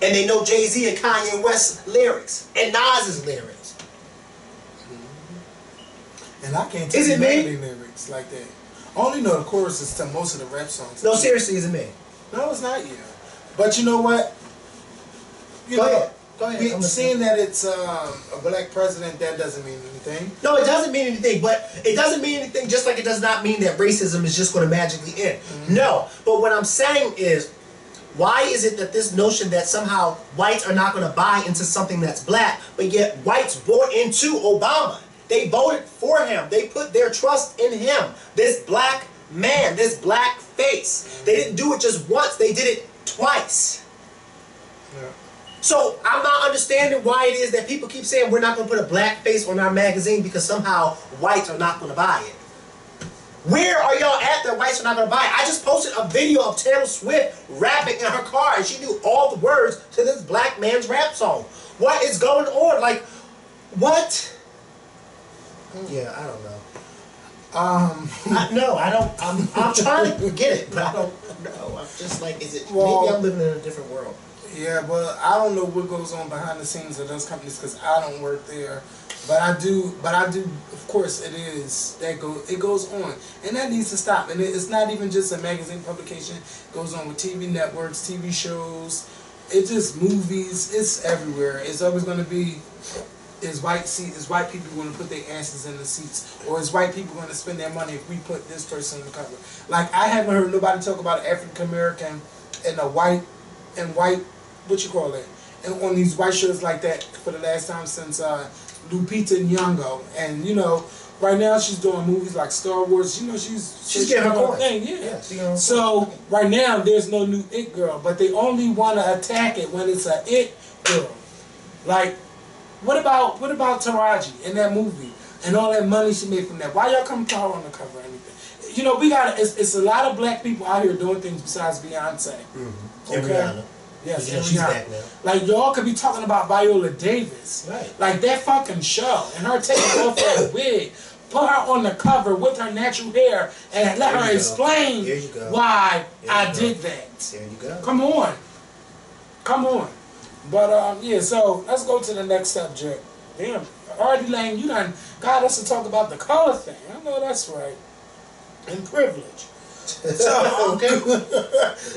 And they know Jay-Z and Kanye West's lyrics and Nas's lyrics. And I can't tell you many lyrics like that. I only know the choruses to most of the rap songs. No, seriously, is it me? No, it's not you. But you know what? Go ahead. Seeing that it's a black president, that doesn't mean anything. No, it doesn't mean anything. But it doesn't mean anything just like it does not mean that racism is just going to magically end. No. But what I'm saying is, why is it that this notion that somehow whites are not going to buy into something that's black, but yet whites bought into Obama? They voted for him. They put their trust in him. This black man, this black face. They didn't do it just once. They did it twice. Yeah. So I'm not understanding why it is that people keep saying we're not going to put a black face on our magazine because somehow whites are not going to buy it. Where are y'all at that whites are not going to buy it? I just posted a video of Taylor Swift rapping in her car, and she knew all the words to this black man's rap song. What is going on? Like, what? Yeah, I don't know. I'm trying to get it, but I don't know. I'm just like, maybe I'm living in a different world. Yeah, but I don't know what goes on behind the scenes of those companies because I don't work there. But I do. Of course, it goes on, and that needs to stop. And it's not even just a magazine publication. It goes on with TV networks, TV shows. It's just movies. It's everywhere. It's always going to be. Is white people going to put their asses in the seats, or is white people going to spend their money if we put this person on the cover? Like, I haven't heard nobody talk about African American and white, what you call it, and on these white shows like that for the last time since Lupita Nyong'o. And right now she's doing movies like Star Wars. She's getting her own thing. Yeah. So right now there's no new it girl, but they only want to attack it when it's a it girl. Like, what about Taraji in that movie and all that money she made from that? Why y'all come to her on the cover or anything? We got it's a lot of black people out here doing things besides Beyonce. Okay. Yes, she's back now. Like, y'all could be talking about Viola Davis. Right. Like, that fucking show. And her taking off that wig. Put her on the cover with her natural hair and let her explain why I did that. There you go. Come on. But, yeah, so let's go to the next subject. Damn, Artie Lang, you done got us to talk about the color thing. I know that's right. And privilege. So, Okay.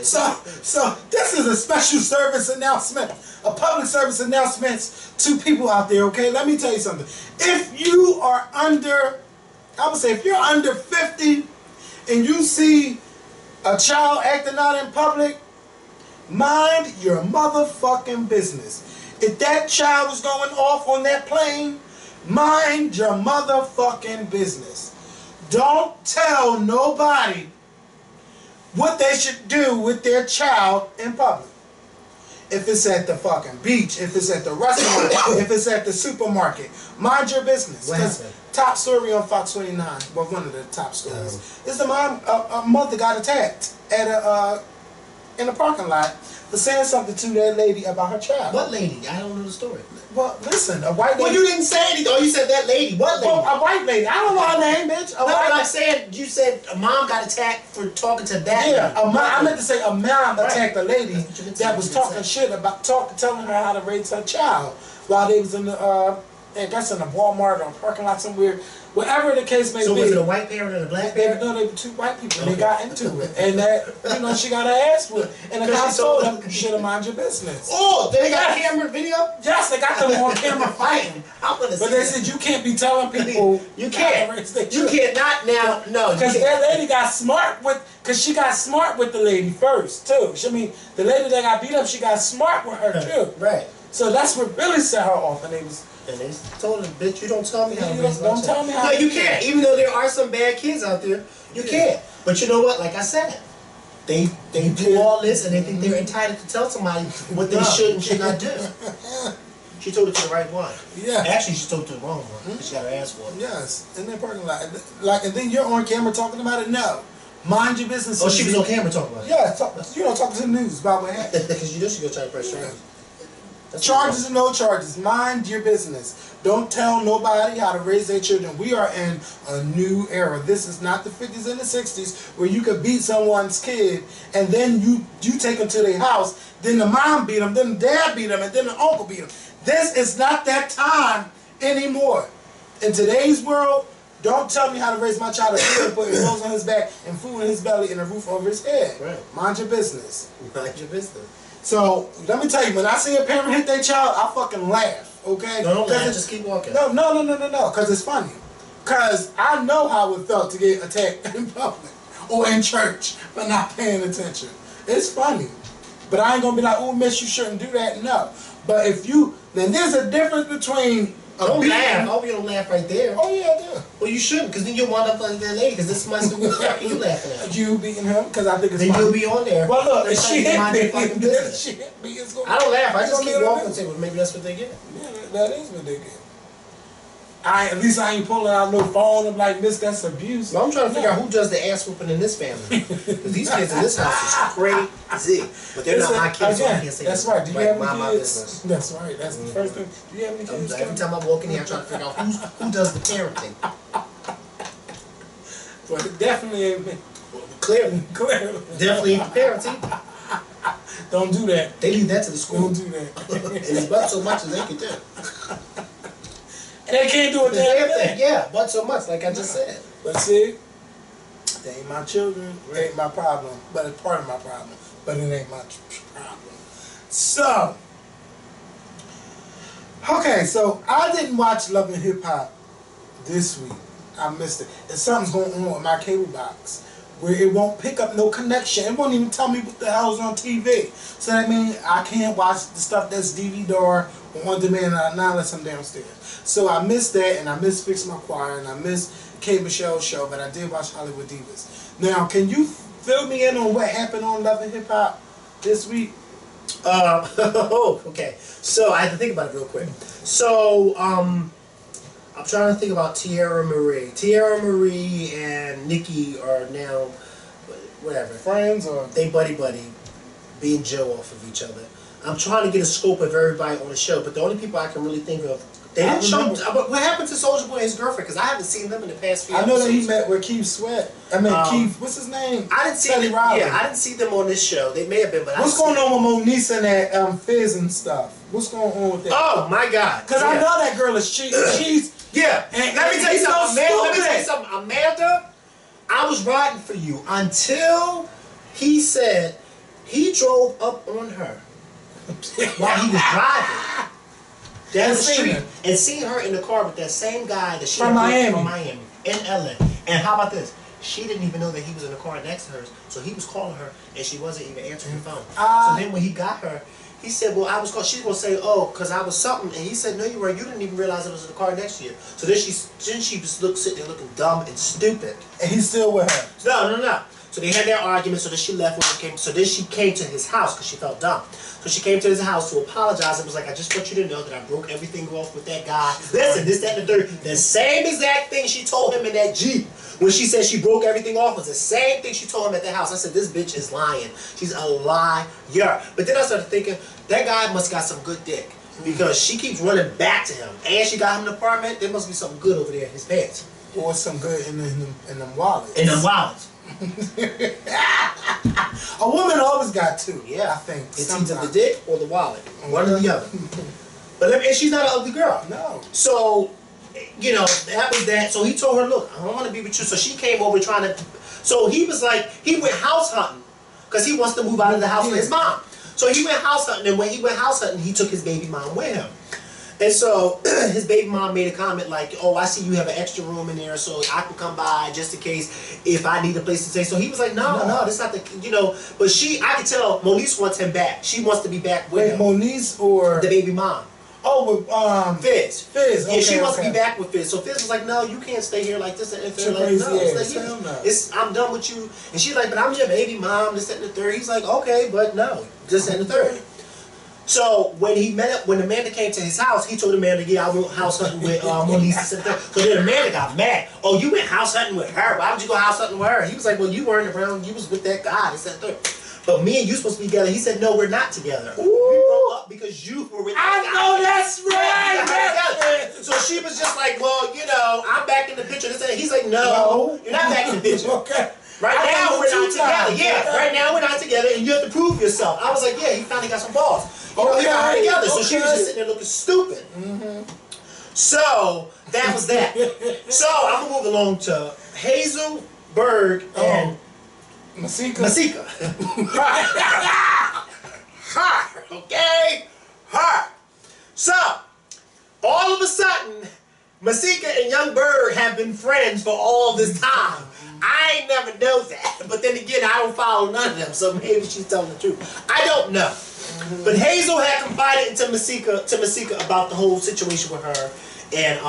so this is a special service announcement, a public service announcement to people out there, okay? Let me tell you something. If you are under, I would say if you're under 50 and you see a child acting out in public, mind your motherfucking business. If that child is going off on that plane, mind your motherfucking business. Don't tell nobody what they should do with their child in public. If it's at the fucking beach, if it's at the restaurant, if it's at the supermarket, mind your business. Because top story on Fox 29, well, one of the top stories, is the mom, a mother got attacked at in a parking lot for saying something to that lady about her child. What lady? I don't know the story. Well, listen, a white lady. Well, you didn't say anything. Oh, you said that lady. What lady? Well, a white lady. I don't know her name, bitch. No, but I'm saying, you said a mom got attacked for talking to that lady. Yeah, I meant to say a mom attacked a lady that was talking shit about, telling her how to raise her child while they was in the, I guess in a Walmart or a parking lot somewhere. Whatever the case may be. So was it a white parent and a black parent? No, they were two white people. Okay. They got into it. And that, she got her ass whipped. And the cops told them, you should have mind your business. Oh, they got a camera video? Yes, they got them on camera fighting. But they said, you can't be telling people. You can't. You can't not now. No. Because that lady got smart because she got smart with the lady first, too. I mean, the lady that got beat up, she got smart with her, too. Right. So that's what really set her off. And they told him, bitch, you don't tell me how to raise my child. Don't tell me how. No, you can't. Even though there are some bad kids out there, you can't. But you know what? Like I said, they do all this and they think they're entitled to tell somebody what they should and should not do. She told it to the right one. Yeah. Actually, she told it to the wrong one. She got her ass whooped. Yes, in that parking lot. And then you're on camera talking about it. No, mind your business. Oh, she was on camera talking about it. Yeah, talking to the news about what happened. Because you know she gonna try to press charges. Charges or no charges, mind your business. Don't tell nobody how to raise their children. We are in a new era. This is not the 50s and the 60s where you could beat someone's kid and then you take them to their house, then the mom beat them, then the dad beat them, and then the uncle beat them. This is not that time anymore. In today's world, don't tell me how to raise my child and put clothes on his back and food in his belly and a roof over his head. Right. Mind your business. Mind your business. So, let me tell you, when I see a parent hit their child, I fucking laugh, okay? No, don't laugh, just keep walking. No, because it's funny. Because I know how it felt to get attacked in public or in church for not paying attention. It's funny. But I ain't going to be like, oh, miss, you shouldn't do that. No. But then there's a difference between don't laugh. I hope you don't laugh right there. Oh, yeah, I do. Well, you shouldn't, because then you'll wind up like that lady, because this must be what you laughing at. You beating him? Because I think it's then you'll be on there. Well, look, if she hit me, I don't laugh. I just keep walking and say, well, maybe that's what they get. Yeah, that is what they get. At least I ain't pulling out no phone. I'm like, miss, that's abuse. Well, I'm trying to figure out who does the ass whooping in this family. Because these kids in this house is crazy. But they're not my kids, so I can't say that's right. Do you have any kids? Business. That's right. That's the first thing. Do you have any kids? Every time I walk in here, I try to figure out who does the parenting. Well, it definitely ain't me. Clearly. Definitely ain't the parenting. Don't do that. They leave that to the school. Don't do that. And it's but so much as they can do. And they can't do it that way. Yeah, but so much, like I just said. But see, they ain't my children. It ain't my problem. But it's part of my problem. But it ain't my problem. So, okay, so I didn't watch Love and Hip Hop this week. I missed it. And something's going on with my cable box where it won't pick up no connection. It won't even tell me what the hell's on TV. So that means I can't watch the stuff that's DVD or on demand not unless I'm downstairs. So I missed that, and I missed Fix My Choir, and I missed Kevskorp show, but I did watch Hollywood Divas. Now, can you fill me in on what happened on Love and Hip Hop this week? Okay. So I had to think about it real quick. So, I'm trying to think about Tierra Marie. Tierra Marie and Nikki are now, whatever. Friends or? They buddy, being Joe off of each other. I'm trying to get a scope of everybody on the show, but the only people I can really think of, they didn't show. But what happened to Soulja Boy and his girlfriend? Because I haven't seen them in the past few episodes. I know that he met with Keith Sweat. Keith, what's his name? I didn't see them. Yeah, I didn't see them on this show. They may have been, but what's going on with Moniece and that Fizz and stuff? What's going on with that? Oh my God! Because I know that girl is cheating. She's yeah. And let me tell you something. Let me tell you something. Amanda, I was riding for you until he said he drove up on her while he was driving down the street and seen her in the car with that same guy that she from had Miami. from Miami in LA. And how about this? She didn't even know that he was in the car next to hers, so he was calling her and she wasn't even answering the phone. So then when he got her, he said, well, I was called. She's gonna say, oh, because I was something. And he said, no, you weren't. You didn't even realize it was in the car next to you. So then she just sitting there looking dumb and stupid. And he's still with her. No. So they had their argument. So then she left when he came. So then she came to his house because she felt dumb. So she came to his house to apologize. It was like, I just want you to know that I broke everything off with that guy. Listen, this, that, and the third. The same exact thing she told him in that Jeep. When she said she broke everything off, was the same thing she told him at the house. I said, this bitch is lying. She's a liar. But then I started thinking, that guy must got some good dick. Because she keeps running back to him. And she got him an apartment. There must be something good over there in his pants. Or some good in them wallets. In them wallets. A woman always got two. Yeah. I think. It's either the dick or the wallet. One or the other. But and she's not an ugly girl. No. So, you know, that was that. So he told her, look, I don't want to be with you. So she came over trying to. So he was like, he went house hunting because he wants to move out of the house with his mom. So he went house hunting, and when he went house hunting, he took his baby mom with him. And so his baby mom made a comment like, oh, I see you have an extra room in there, so I can come by just in case if I need a place to stay. So he was like, no, that's not the, you know. But I could tell Moniece wants him back. She wants to be back with him. Moniece or the baby mom. Oh, with Fizz. Fizz. Okay, yeah, she wants to be back with Fizz. So Fizz was like, no, you can't stay here like this. And Fizz like, no, it's like, I'm done with you. And she's like, but I'm your baby mom, this, that, and the third. He's like, okay, but no, this, that, and the third. So when Amanda came to his house, he told Amanda, yeah, I went house hunting with Moniece. So then Amanda got mad. Oh, you went house hunting with her. Why would you go house hunting with her? He was like, well, you weren't around. You was with that guy. This, that, and the third. But me and you supposed to be together. He said, no, we're not together. Ooh. We broke up because you were with that guy. I know that's right. So she was just like, well, you know, I'm back in the picture. He's like, no, you're not back in the picture. Okay. Right now we're not together. Yeah, right now we're not together, and you have to prove yourself. I was like, yeah, you finally got some balls. You know, we got her together. So she was just sitting there looking stupid. So that was that. So I'm gonna move along to Hazel, Berg, and Masika. Her. Okay? Her. So, all of a sudden, Masika and Young Berg have been friends for all this time. I ain't never know that. But then again, I don't follow none of them, so maybe she's telling the truth. I don't know. But Hazel had confided to Masika about the whole situation with her and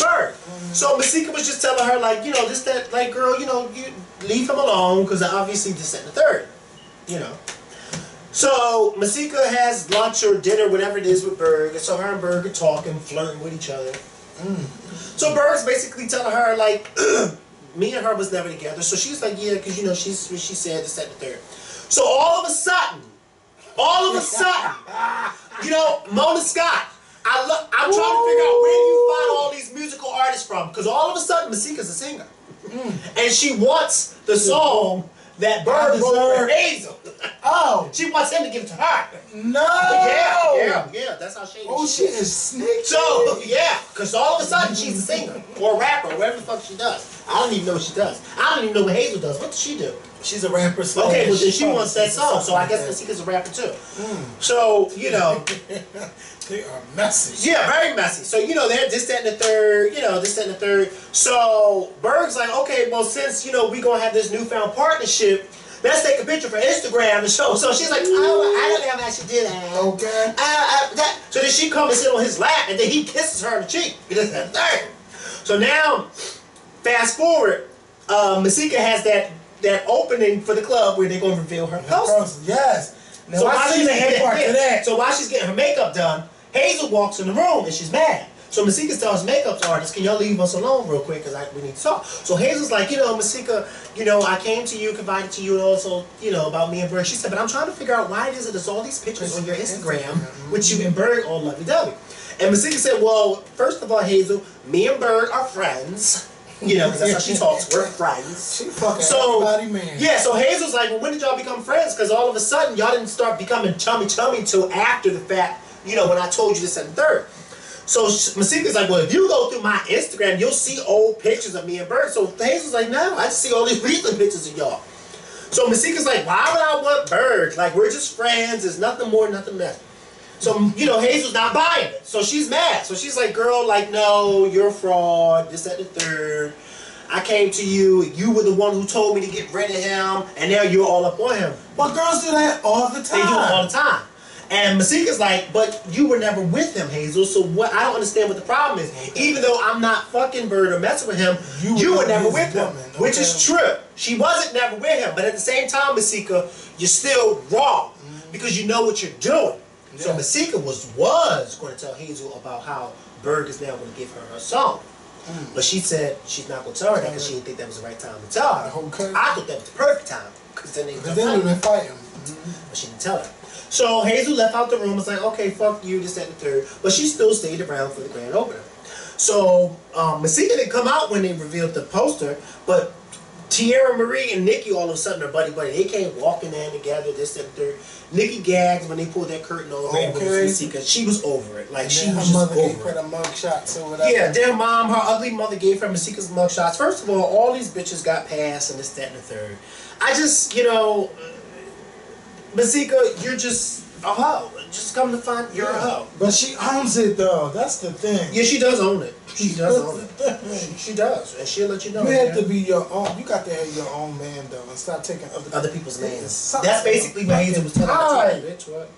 Berg. So Masika was just telling her, like, you know, this, that, like, girl, you know, you leave him alone, because obviously this, that, and the third, you know. So Masika has lunch or dinner, whatever it is, with Berg, and so her and Berg are talking, flirting with each other. So Berg's basically telling her, like, me and her was never together. So she's like, yeah, because, you know, she said this, that, and the third. So all of a sudden, you know, Mona Scott, I'm trying to figure out where you find all these musical artists from, because all of a sudden Masika's a singer. And she wants the song that Berg wrote for Hazel. Oh. She wants him to give it to her. No. Yeah, that's how shady she is sneaky. So, yeah, because all of a sudden she's a singer or a rapper or whatever the fuck she does. I don't even know what she does. I don't even know what Hazel does. What does she do? She's a rapper. Okay, well then she wants that song, so I guess Masika's a rapper too. So, you know. They are messy. Yeah, very messy. So, you know, they're this, that, and the third, you know, this, that, and the third. So, Berg's like, okay, well, since, you know, we're going to have this newfound partnership, let's take a picture for Instagram and show. So she's like, oh, I don't know how she did that. Okay. So then she comes and sit on his lap, and then he kisses her on the cheek. This, that, and the third. So now, fast forward, Masika has that opening for the club where they're going to reveal her poster. Yes. Now, So while she's getting her makeup done, Hazel walks in the room and she's mad. So Masika tells makeup artist, can y'all leave us alone real quick because we need to talk. So Hazel's like, you know, Masika, you know, I came to you, confided to you, and also, you know, about me and Berg. She said, but I'm trying to figure out why it is that there's all these pictures on your Instagram with you and Berg all lovey-dovey. And Masika said, well, first of all, Hazel, me and Berg are friends. You know, because that's how she talks. We're friends. She fucking everybody, man. Yeah, so Hazel's like, well, when did y'all become friends? Because all of a sudden, y'all didn't start becoming chummy until after the fact, you know, when I told you this and the third. So Masika's like, well, if you go through my Instagram, you'll see old pictures of me and Bird. So Hazel's like, no, I just see all these recent pictures of y'all. So Masika's like, why would I want Bird? Like, we're just friends. There's nothing more, nothing less. So, you know, Hazel's not buying it. So she's mad. So she's like, girl, like, no, you're a fraud. This, that, and the third. I came to you. You were the one who told me to get rid of him. And now you're all up on him. But girls do that all the time. They do it all the time. And Masika's like, but you were never with him, Hazel. So what? I don't understand what the problem is. Okay. Even though I'm not fucking Bird or messing with him, you were never with him. Okay. Which is true. She wasn't never with him. But at the same time, Masika, you're still wrong. Because you know what you're doing. Yeah. So Masika was going to tell Hazel about how Bird is now going to give her song. But she said she's not going to tell her that because she didn't think that was the right time to tell her. Okay. I thought that was the perfect time. Because then they would have fighting. But she didn't tell her. So Hazel left out the room. Was like, okay, fuck you, this, that, and the third. But she still stayed around for the grand opener. So Masika didn't come out when they revealed the poster, but Tierra Marie and Nikki all of a sudden are buddy. They came walking in together, this, that, and the third. Nikki gagged when they pulled that curtain over Masika. She was over it. Like, and she then was her just mother over gave her the mug shots or whatever. Yeah, their mom, her ugly mother gave her Masika's mug shots. First of all these bitches got passed and this, that, and the third. I just, you know, Masika, you're just a hoe. Just come to find you're a hoe. But she owns it though. That's the thing. Yeah, she does own it. She does own it. She does, and she'll let you know. You have to be your own. You got to have your own man though, and stop taking other people's mans. That's basically what Hazel was telling her, bitch. What?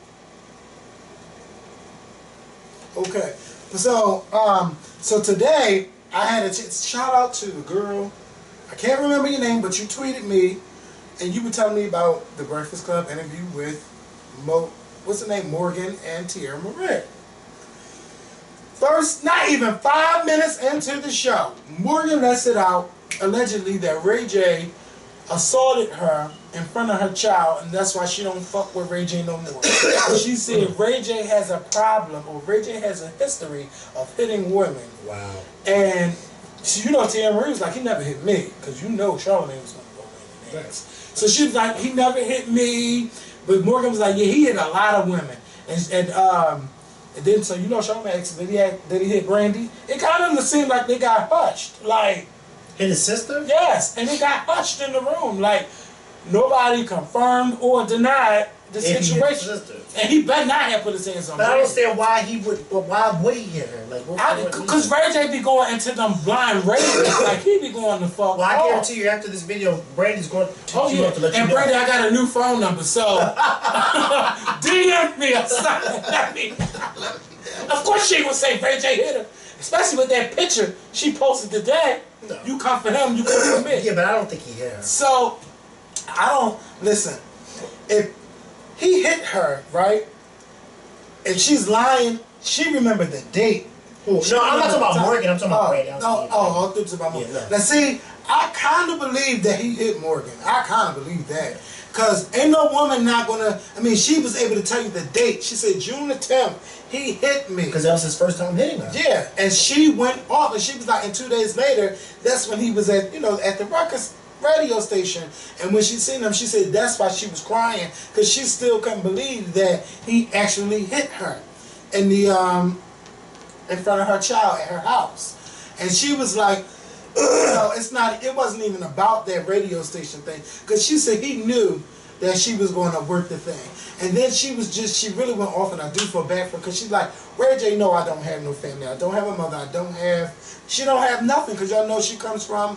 Okay, so today I had a shout out to the girl. I can't remember your name, but you tweeted me, and you were telling me about the Breakfast Club interview with what's the name, Morgan and Tierra Marie. First, not even 5 minutes into the show, Morgan lets it out, allegedly, that Ray J assaulted her in front of her child, and that's why she don't fuck with Ray J no more. She said Ray J has a problem, or Ray J has a history of hitting women. Wow. And, you know, Tierra Marie was like, he never hit me, because you know Charlamagne was going to go in the ass. So she was like, he never hit me, but Morgan was like, yeah, he hit a lot of women. And then, so you know, Charlamagne asked him, did he hit Brandy? It kind of seemed like they got hushed. Like, hit his sister? Yes, and they got hushed in the room. Like, nobody confirmed or denied the situation. And he better not have put his hands on her. But I don't understand why he would, but why would he hit her? Like, because Ray J be going into them blind races. Like, he be going to fuck. Well, I guarantee you after this video, Brandy's going to to let you know. And Brandy, I got a new phone number, so DM me or something. Of course she would say Ray J hit her. Especially with that picture she posted today. No. You come for him, you come for me. Yeah, but I don't think he hit her. So, listen, if he hit her, right, and she's lying, she remembered the date. No, I'm not talking about Morgan, I'm talking about Brandy. I thought it was about Morgan. Now see, I kind of believe that he hit Morgan. I kind of believe that. Because ain't no woman not going to, I mean, she was able to tell you the date. She said June the 10th, he hit me. Because that was his first time hitting her. Yeah, and she went off, and she was like, and 2 days later, that's when he was at, at the Ruckus radio station. And when she seen him, she said that's why she was crying, because she still couldn't believe that he actually hit her in in front of her child at her house. And she was like, it wasn't even about that radio station thing, because she said he knew that she was going to work the thing. And then she really went off, and I do feel bad for her, because she's like, Ray J, no, I don't have no family, I don't have a mother, she don't have nothing, because y'all know she comes from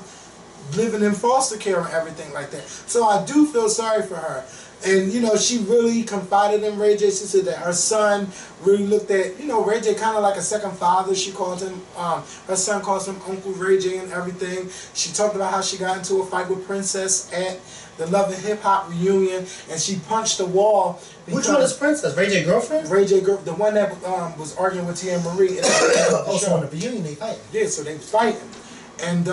living in foster care and everything like that. So I do feel sorry for her. And, she really confided in Ray J. She said that her son really looked at, Ray J kind of like a second father. She called him, her son calls him Uncle Ray J and everything. She talked about how she got into a fight with Princess at the Love and Hip Hop reunion, and she punched the wall. Which one is Princess? Ray J girlfriend? Ray J girlfriend, the one that was arguing with Tierra Marie. So on the reunion they fight. Yeah, so they was fighting. And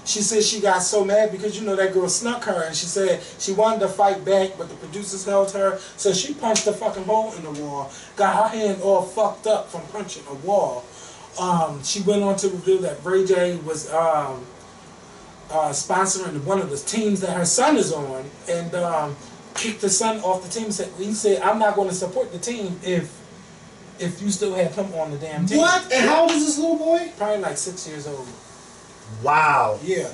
she said she got so mad because, that girl snuck her, and she said she wanted to fight back, but the producers held her, so she punched a fucking hole in the wall, got her hand all fucked up from punching a wall. She went on to reveal that Ray J was sponsoring one of the teams that her son is on, and kicked the son off the team. He said, I'm not going to support the team if if you still have him on the damn team. What? And how old is this little boy? Probably like 6 years old. Wow. Yeah.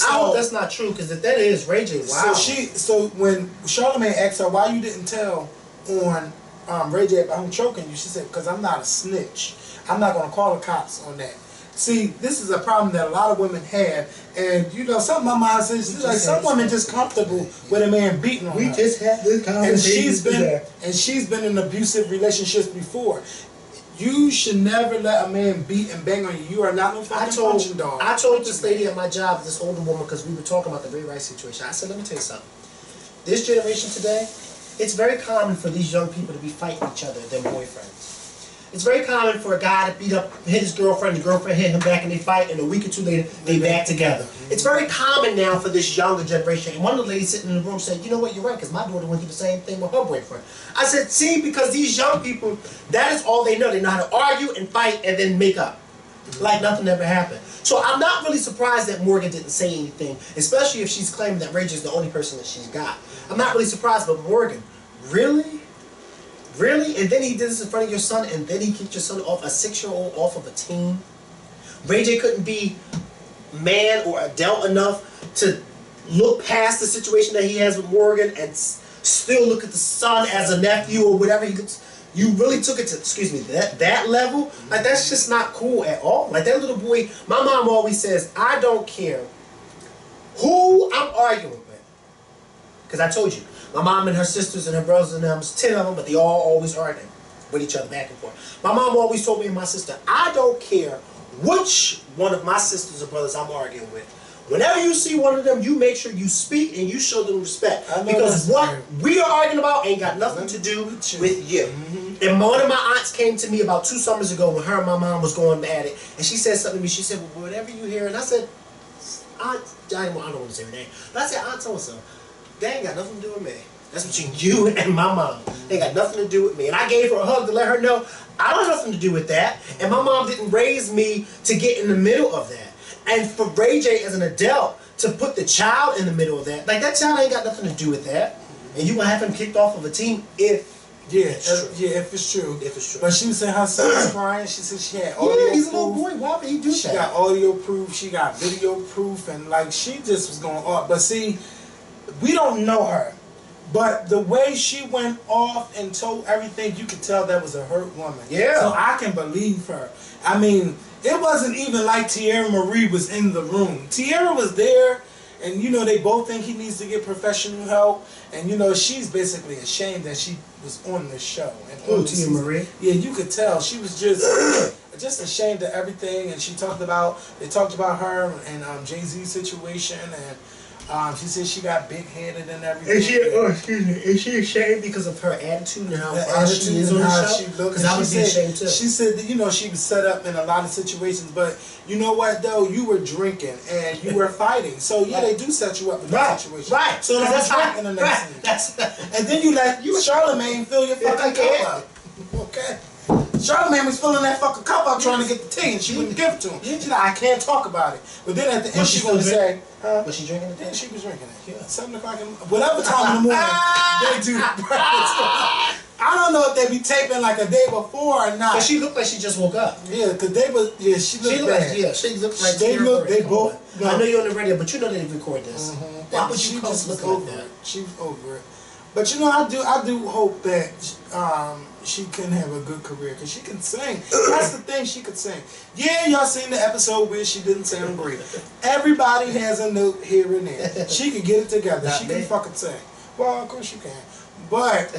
I hope that's not true, because if that is, Ray J, wow. So when Charlamagne asked her why you didn't tell on Ray J about him choking you, she said, because I'm not a snitch. I'm not going to call the cops on that. See, this is a problem that a lot of women have, and you know, something my mom says, she's like, some women just comfortable with a man beating on her. We just had this conversation. And she's been in abusive relationships before. You should never let a man beat and bang on you. You are not no fucking punching dog. I told this lady at my job, this older woman, because we were talking about the Ray Rice situation. I said, let me tell you something. This generation today, it's very common for these young people to be fighting each other, their boyfriends. It's very common for a guy to hit his girlfriend, the girlfriend hit him back, and they fight, and a week or two later, they back together. It's very common now for this younger generation. And one of the ladies sitting in the room said, you know what, you're right, because my daughter went through the same thing with her boyfriend. I said, see, because these young people, that is all they know. They know how to argue and fight and then make up. Like nothing ever happened. So I'm not really surprised that Morgan didn't say anything, especially if she's claiming that Rage is the only person that she's got. I'm not really surprised, but Morgan, really? Really? And then he did this in front of your son, and then he kicked your son off, a 6-year-old, off of a team? Ray J couldn't be man or adult enough to look past the situation that he has with Morgan and still look at the son as a nephew or whatever. You really took it to, excuse me, that level? Like, that's just not cool at all. Like, that little boy, my mom always says, I don't care who I'm arguing with. Because I told you, my mom and her sisters and her brothers and them, 10 of them, but they all always arguing with each other back and forth. My mom always told me and my sister, I don't care which one of my sisters or brothers I'm arguing with. Whenever you see one of them, you make sure you speak and you show them respect. Because what we are arguing about ain't got nothing to do with you. And one of my aunts came to me about 2 summers ago when her and my mom was going at it. And she said something to me. She said, well, whatever you hear. And I said, Aunt, I don't want to say her name. But I said, Aunt so-and-so, that ain't got nothing to do with me. That's between you and my mom. They got nothing to do with me. And I gave her a hug to let her know I don't have nothing to do with that. And my mom didn't raise me to get in the middle of that. And for Ray J as an adult to put the child in the middle of that, like that child ain't got nothing to do with that. And you gonna have him kicked off of a team if if it's true. If it's true. But she was saying her son was crying. She said she had audio proof. He's a little boy. Why would he do that? She got audio proof. She got video proof, and like she just was going off. But see, we don't know her. But the way she went off and told everything, you could tell that was a hurt woman. Yeah. So I can believe her. I mean, it wasn't even like Tierra Marie was in the room. Tierra was there, and you know, they both think he needs to get professional help. And you know, she's basically ashamed that she was on this show. Oh, Tierra Marie? Yeah, you could tell. She was just ashamed of everything. And they talked about her and Jay-Z's situation, and she said she got big-headed and everything. Is she ashamed because of her attitude and how she is on the show? Because I would be ashamed too. She said that, you know, she was set up in a lot of situations, but you know what though? You were drinking and you were fighting. So yeah, they do set you up in that situation. Right. So that's right in the next scene. And then you let Charlamagne fill your fucking cup up. Okay. Charlamagne was filling that fucking cup up trying to get the tea, and she wouldn't give it to him. She's like, I can't talk about it. But then at the end, she's going to say, was she drinking it? Yeah, she was drinking it. Yeah, 7 o'clock in whatever time in the morning they do breakfast. I don't know if they be taping like a day before or not. But she looked like she just woke up. Yeah, because they was, she looked bad. She looked like they both. I know you're on the radio, but you know they record this. Why would you just look over like that? She was over it. But you know, I do hope that she can have a good career, because she can sing. That's the thing, she could sing. Yeah, y'all seen the episode where she didn't sound great. Everybody has a note here and there. She can get it together. She can fucking sing. Well, of course you can. But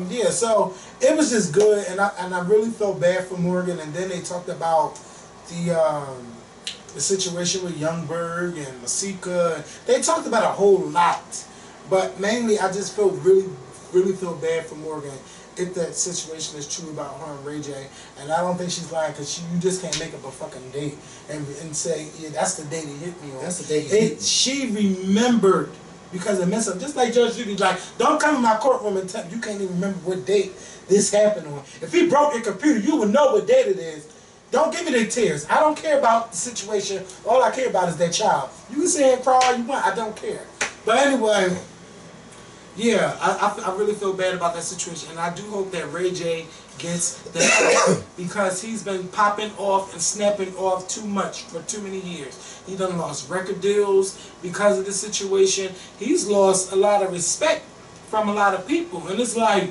yeah, so it was just good, and I really felt bad for Morgan. And then they talked about the situation with Youngberg and Masika. They talked about a whole lot. But mainly, I just really feel bad for Morgan if that situation is true about her and Ray J. And I don't think she's lying, because you just can't make up a fucking date and say, yeah, that's the date he hit me on. That's the date he hit me. She remembered because it messed up. Just like Judge Judy, like, don't come in my courtroom and tell you can't even remember what date this happened on. If he broke your computer, you would know what date it is. Don't give me the tears. I don't care about the situation. All I care about is that child. You can say and cry all you want. I don't care. But anyway, Yeah, I really feel bad about that situation, and I do hope that Ray J gets the help because he's been popping off and snapping off too much for too many years. He done lost record deals because of the situation. He's lost a lot of respect from a lot of people, and it's like,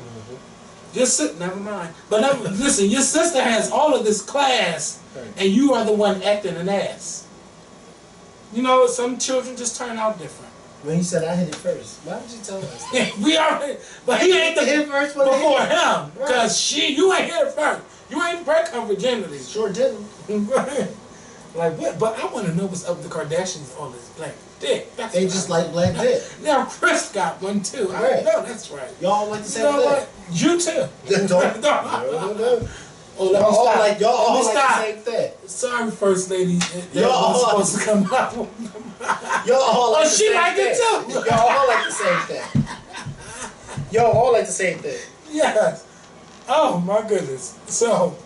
never mind. But listen, your sister has all of this class, and you are the one acting an ass. You know, some children just turn out different. When he said I hit it first, why would you tell us? We already, but he ain't the hit first before him, because you ain't hit first. You ain't break her virginity. Sure didn't. Like what? But I want to know what's up with the Kardashians, all this black dick. They just like black dick. Now Chris got one too. I know that's right. Y'all like the same thing. What? You too. No. Oh, let me stop. Y'all all like the same thing. Sorry, First Lady. Y'all all supposed to come out. Y'all all like the she same like thing. it too. Y'all all like the same thing. Y'all all like the same thing. Yes. Oh my goodness. So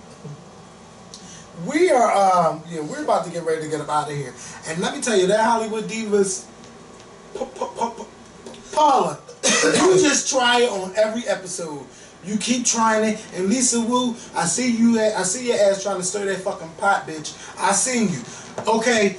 we are we're about to get ready to get up out of here. And let me tell you, that Hollywood Divas Paula, you just try it on every episode. You keep trying it, and Lisa Wu, I see your ass trying to stir that fucking pot, bitch. I seen you. Okay,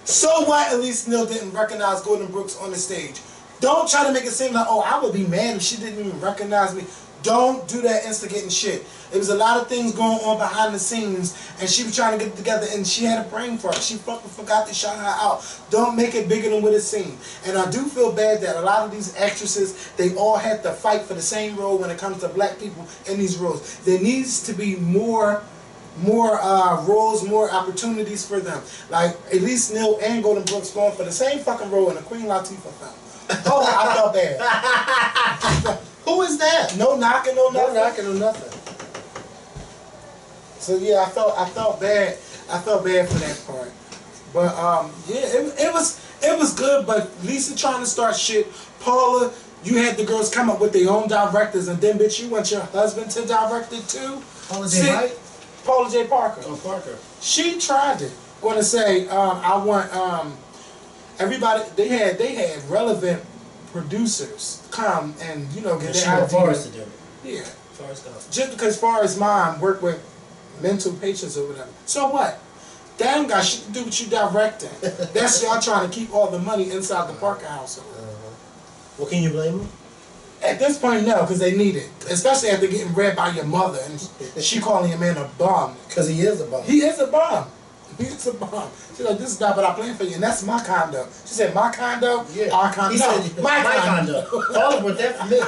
so what? Elise Neal didn't recognize Gordon Brooks on the stage. Don't try to make it seem like, oh, I would be mad if she didn't even recognize me. Don't do that instigating shit. There was a lot of things going on behind the scenes, and she was trying to get it together, and she had a brain fart. She fucking forgot to shout her out. Don't make it bigger than what it seemed. And I do feel bad that a lot of these actresses, they all had to fight for the same role when it comes to black people in these roles. There needs to be more roles, more opportunities for them. Like Elise Neal and Golden Brooks going for the same fucking role in a Queen Latifah film. Oh, I felt bad. Who is that? No knocking, no nothing. No knocking, no nothing. So yeah, I felt bad. I felt bad for that part. But yeah, it was good. But Lisa trying to start shit. Paula, you had the girls come up with their own directors, and then bitch, you want your husband to direct it too. Paula J. White? Paula J. Parker. Oh, Parker. She tried it. Going to say, I want everybody. They had relevant producers come and get their ideas. Forrest to do it. Yeah. Forrest Gump. Just because Forrest's mom worked with mental patients or whatever. So what? That ain't got shit to do with you directing. That's y'all trying to keep all the money inside the Parker household. Well, can you blame them? At this point, no, because they need it. Especially after getting read by your mother and she calling your man a bum. Because he is a bum. He is a bum. He is a bum. She's like, this is not what I planned for you, and that's my condo. She said, my condo? Yeah. Our condo? He said, my condo. Paula brought that for me.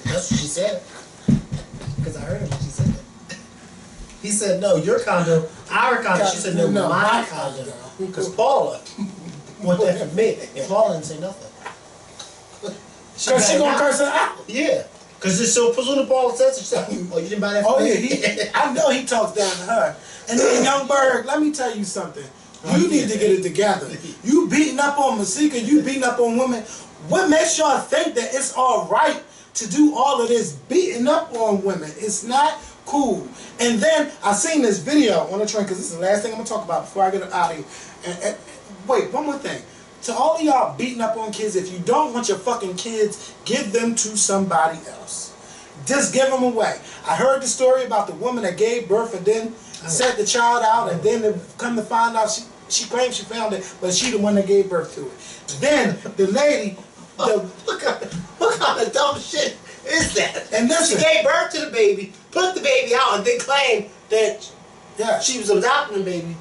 That's what she said. Because I heard him when she said that. He said, no, your condo, our condo. She said, no, my condo. Because Paula brought that for me. And Paula didn't say nothing. Because she gonna curse her out? Yeah. Because it's so soon Paula says, she said, oh, you didn't buy that for me? Oh, yeah. I know he talks down to her. And then Young Berg, let me tell you something. You need to get it together. You beating up on Masika, you beating up on women. What makes y'all think that it's all right to do all of this beating up on women? It's not cool. And then I seen this video on the train, because this is the last thing I'm going to talk about before I get out of here. And wait, one more thing. To all of y'all beating up on kids, if you don't want your fucking kids, give them to somebody else. Just give them away. I heard the story about the woman that gave birth and then set the child out, and then come to find out she claimed she found it, but she the one that gave birth to it. Then the lady, what kind of dumb shit is that? And listen, she gave birth to the baby, put the baby out, and then claimed that she was adopting the baby.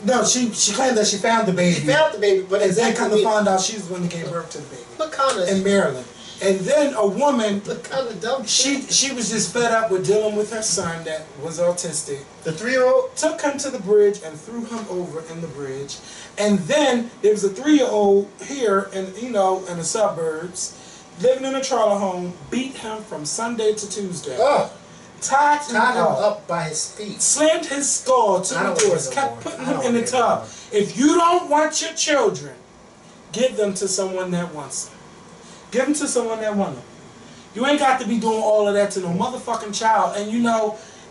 No, she claimed that she found the baby. She found the baby, but then come to find out she was the one that gave birth to the baby. What kind of in Maryland? And then a woman, what kind of dumb shit? She was just fed up with dealing with her son that was autistic. The 3-year-old took him to the bridge and threw him over in the bridge. And then there was a 3-year-old here in in the suburbs, living in a trailer home, beat him from Sunday to Tuesday. Tied him up by his feet. Slammed his skull to the doors. Kept putting him in the tub. If you don't want your children, give them to someone that wants them. Give them to someone that wants them. You ain't got to be doing all of that to no motherfucking child. And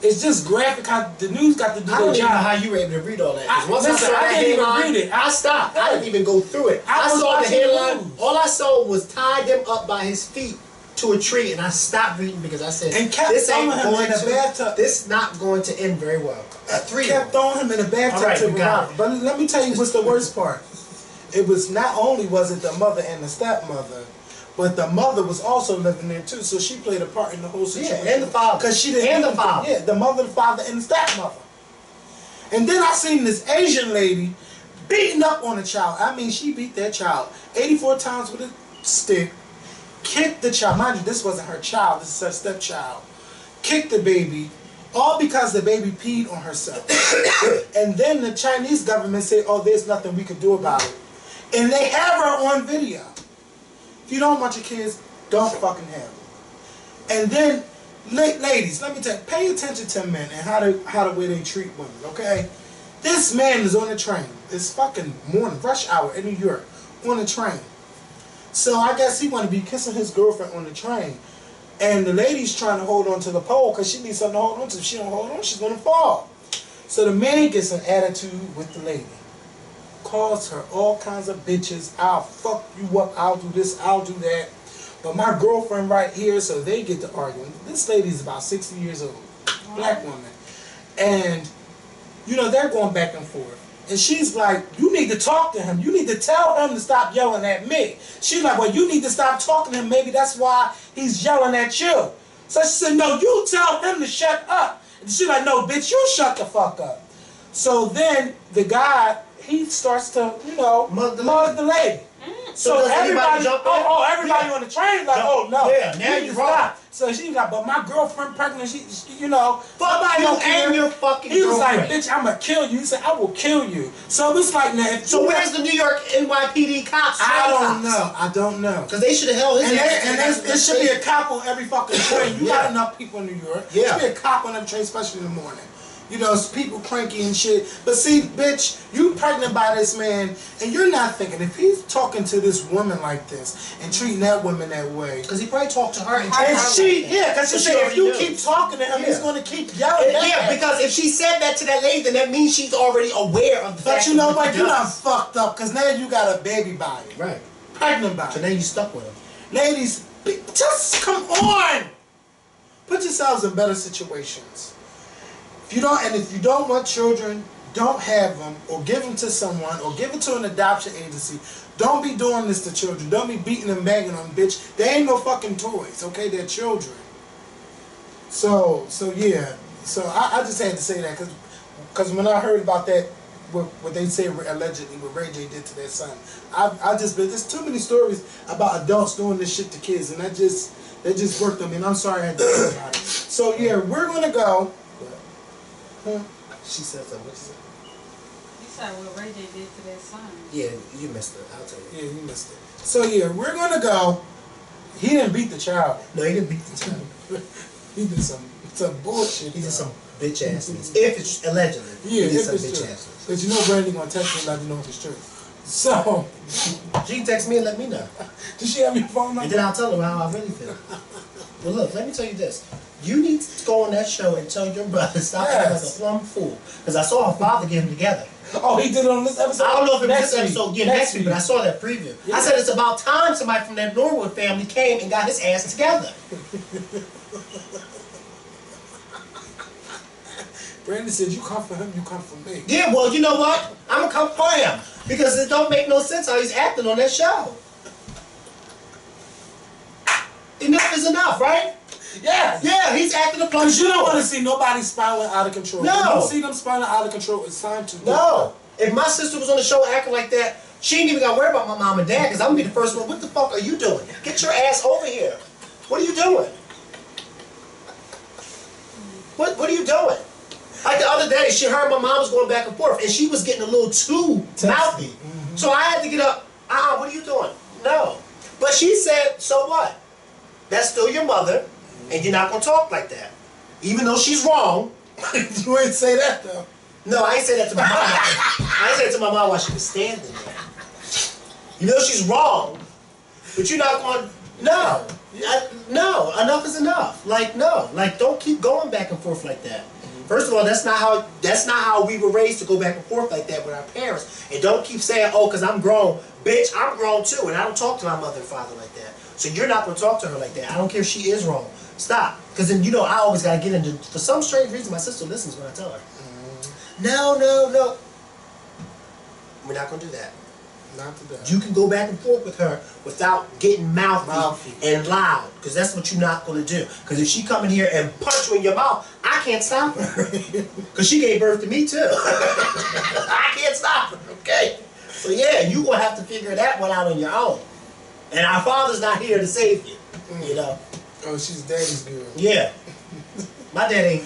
It's just graphic how the news got to do I their don't even know job. how you were able to read all that. 'Cause once Listen, I saw I that didn't even headline, read it. I stopped. I didn't even go through it. I was saw the watching the headline. news. All I saw was tie them up by his feet to a tree, and I stopped reading because I said, And kept this ain't throwing him going in the to, bathtub. this not going to end very well. Kept throwing him in the bathtub All right, to we got rob. But let me tell you what's the worst part. It was not only was it the mother and the stepmother, but the mother was also living there too, so she played a part in the whole situation. Yeah, and the father. Because she didn't. And the father. Yeah, the mother, the father, and the stepmother. And then I seen this Asian lady beating up on a child. I mean, she beat that child 84 times with a stick, kicked the child. Mind you, this wasn't her child, this is her stepchild. Kicked the baby, all because the baby peed on herself. And then the Chinese government said, oh, there's nothing we could do about it. And they have her on video. If you don't want your kids, don't fucking have them. And then, ladies, let me tell you, pay attention to men and how the way they treat women, okay? This man is on the train. It's fucking morning, rush hour in New York, on the train. So I guess he want to be kissing his girlfriend on the train. And the lady's trying to hold on to the pole because she needs something to hold on to. If she don't hold on, she's going to fall. So the man gets an attitude with the lady. Calls her all kinds of bitches. I'll fuck you up. I'll do this. I'll do that. But my girlfriend right here, so they get to arguing. This lady's about 60 years old. Black woman. And, you know, they're going back and forth. And she's like, you need to talk to him. You need to tell him to stop yelling at me. She's like, well, you need to stop talking to him. Maybe that's why he's yelling at you. So she said, no, you tell him to shut up. And she's like, no, bitch, you shut the fuck up. So then the guy, he starts to, you know, mug the lady. So everybody, everybody on the train is like, oh no, yeah, now you wrong. So she's like, but my girlfriend pregnant, she you know, fuck you and your fucking He was girlfriend. like, bitch, I'm gonna kill you. He said, I will kill you. So it's like, now, if so where's the New York NYPD cops? I don't know. Because they should have held his ass. And there should be a cop on every fucking train. You got enough people in New York. Yeah. There should be a cop on every train, especially in the morning. You know, it's people cranky and shit. But see, bitch, you pregnant by this man, and you're not thinking, if he's talking to this woman like this and treating that woman that way. Because he probably talked to her and because she said, if you keep talking to him, he's going to keep yelling at yeah, because if she said that to that lady, then that means she's already aware of the fact. But you know what? You done fucked up, because now you got a baby by it. Right. Pregnant by it. So now you stuck with him. Ladies, just come on. Put yourselves in better situations. If you don't want children, don't have them, or give them to someone, or give it to an adoption agency. Don't be doing this to children. Don't be beating them, banging them, bitch. They ain't no fucking toys, okay? They're children. So yeah. So I just had to say that because when I heard about that, what they say allegedly what Ray J did to their son, there's too many stories about adults doing this shit to kids, and that just worked on me. And I'm sorry I had to think about it. So yeah, we're gonna go. She said something. What she said? You said what Ray J did to their son. Yeah, you missed it. I'll tell you. Yeah, you missed it. So yeah, we're gonna go. He didn't beat the child. No, he didn't beat the child. He did some bullshit. He did some bitch assness. If it's allegedly. Yeah, he did if some it's bitch true. assness. But you know Brandy gonna text me and let me know if it's true. So she text me and let me know. Does she have your phone number? And then I'll tell her how I really feel. Well, look, let me tell you this. You need to go on that show and tell your brother stop acting like a plum fool. Because I saw her father get him together. Oh, he did it on this episode? I don't know if it was next this episode, week. yeah, next week, but I saw that preview. Yeah. I said it's about time somebody from that Norwood family came and got his ass together. Brandon said, you come for him, you come for me. Yeah, well, you know what? I'm going to come for him. Because it don't make no sense how he's acting on that show. Enough is enough, right? Yes. Yeah, he's acting a plum Because you don't fool. want to see nobody spiraling out of control. No. When you see them spiraling out of control, it's time to No. If my sister was on the show acting like that, she ain't even got to worry about my mom and dad because I'm going to be the first one. What the fuck are you doing? Get your ass over here. What are you doing? What are you doing? Like the other day, she heard my mom was going back and forth, and she was getting a little too mouthy. So I had to get up. What are you doing? No. But she said, so what? That's still your mother, and you're not going to talk like that. Even though she's wrong. You ain't say that, though. No, I ain't say that to my mom. I ain't say that to my mom while she was standing there. You know she's wrong, but you're not going to No. No. Enough is enough. Like, no. Like, don't keep going back and forth like that. First of all, that's not how we were raised to go back and forth like that with our parents. And don't keep saying, oh, because I'm grown. Bitch, I'm grown too, and I don't talk to my mother and father like that. So you're not going to talk to her like that. I don't care if she is wrong. Stop. Because then, I always got to get into, for some strange reason, my sister listens when I tell her. No, no, no. We're not going to do that. Not today. You can go back and forth with her without getting mouthy and loud, because that's what you're not going to do. Because if she come in here and punch you in your mouth, I can't stop her. Because she gave birth to me too. I can't stop her, okay? So yeah, you're going to have to figure that one out on your own. And our father's not here to save you, Oh, she's daddy's girl. Yeah. My dad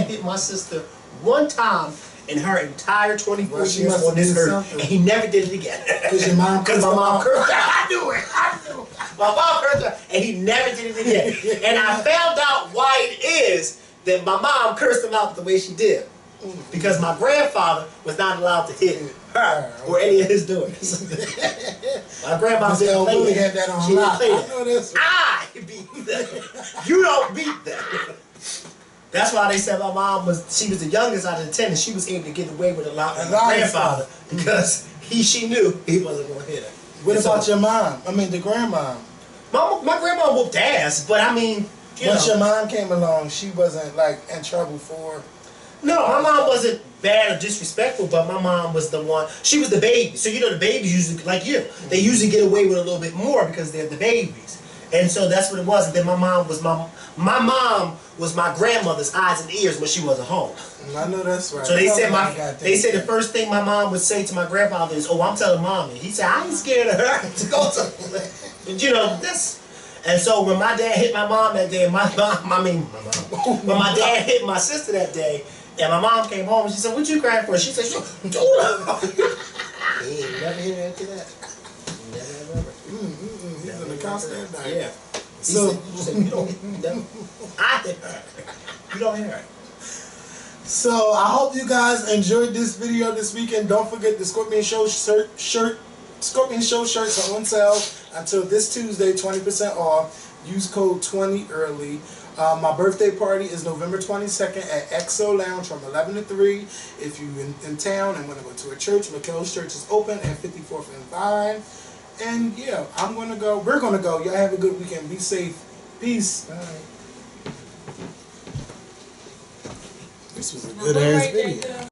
hit my sister one time in her entire 24 years on this earth, and he never did it again. Because your mom Because my mom cursed her. I knew it. My mom cursed her, and he never did it again. And I found out why it is that my mom cursed him out the way she did. Because my grandfather was not allowed to hit her or any of his daughters. My grandma didn't play that. Had that on She didn't lock. play I know this. I beat them. You don't beat them. That's why they said my mom she was the youngest out of the 10, and she was able to get away with a lot with my grandfather because she knew he wasn't going to hit her. What about your mom? I mean, the grandma. My grandma whooped ass, but I mean, Once your mom came along, she wasn't like in trouble for. No, my mom wasn't bad or disrespectful, but my mom was the one. She was the baby, so the babies usually like you. They usually get away with a little bit more because they're the babies, and so that's what it was. And then my mom was my grandmother's eyes and ears when she wasn't home. I know that's right. So they said the first thing my mom would say to my grandfather is, "Oh, I'm telling mommy." He said, "I ain't scared of her to go to." That's. And so when my dad hit my mom that day, when my dad hit my sister that day, and my mom came home and she said, "What you crying for?" She said, "Do it." He ain't never hit her after that. Never. He's in the constant night. Yeah. So he said, "You don't hit them. I hit her. You don't hit her." So I hope you guys enjoyed this video this weekend. Don't forget the Scorpion Show Scorpion Show shirts are on sale until this Tuesday, 20% off. Use code 20early. My birthday party is November 22nd at XO Lounge from 11 to 3. If you're in town and want to go to a church, McKell's Church is open at 54th and Vine. And yeah, I'm going to go. We're going to go. Y'all have a good weekend. Be safe. Peace. Bye. This was a good ass video.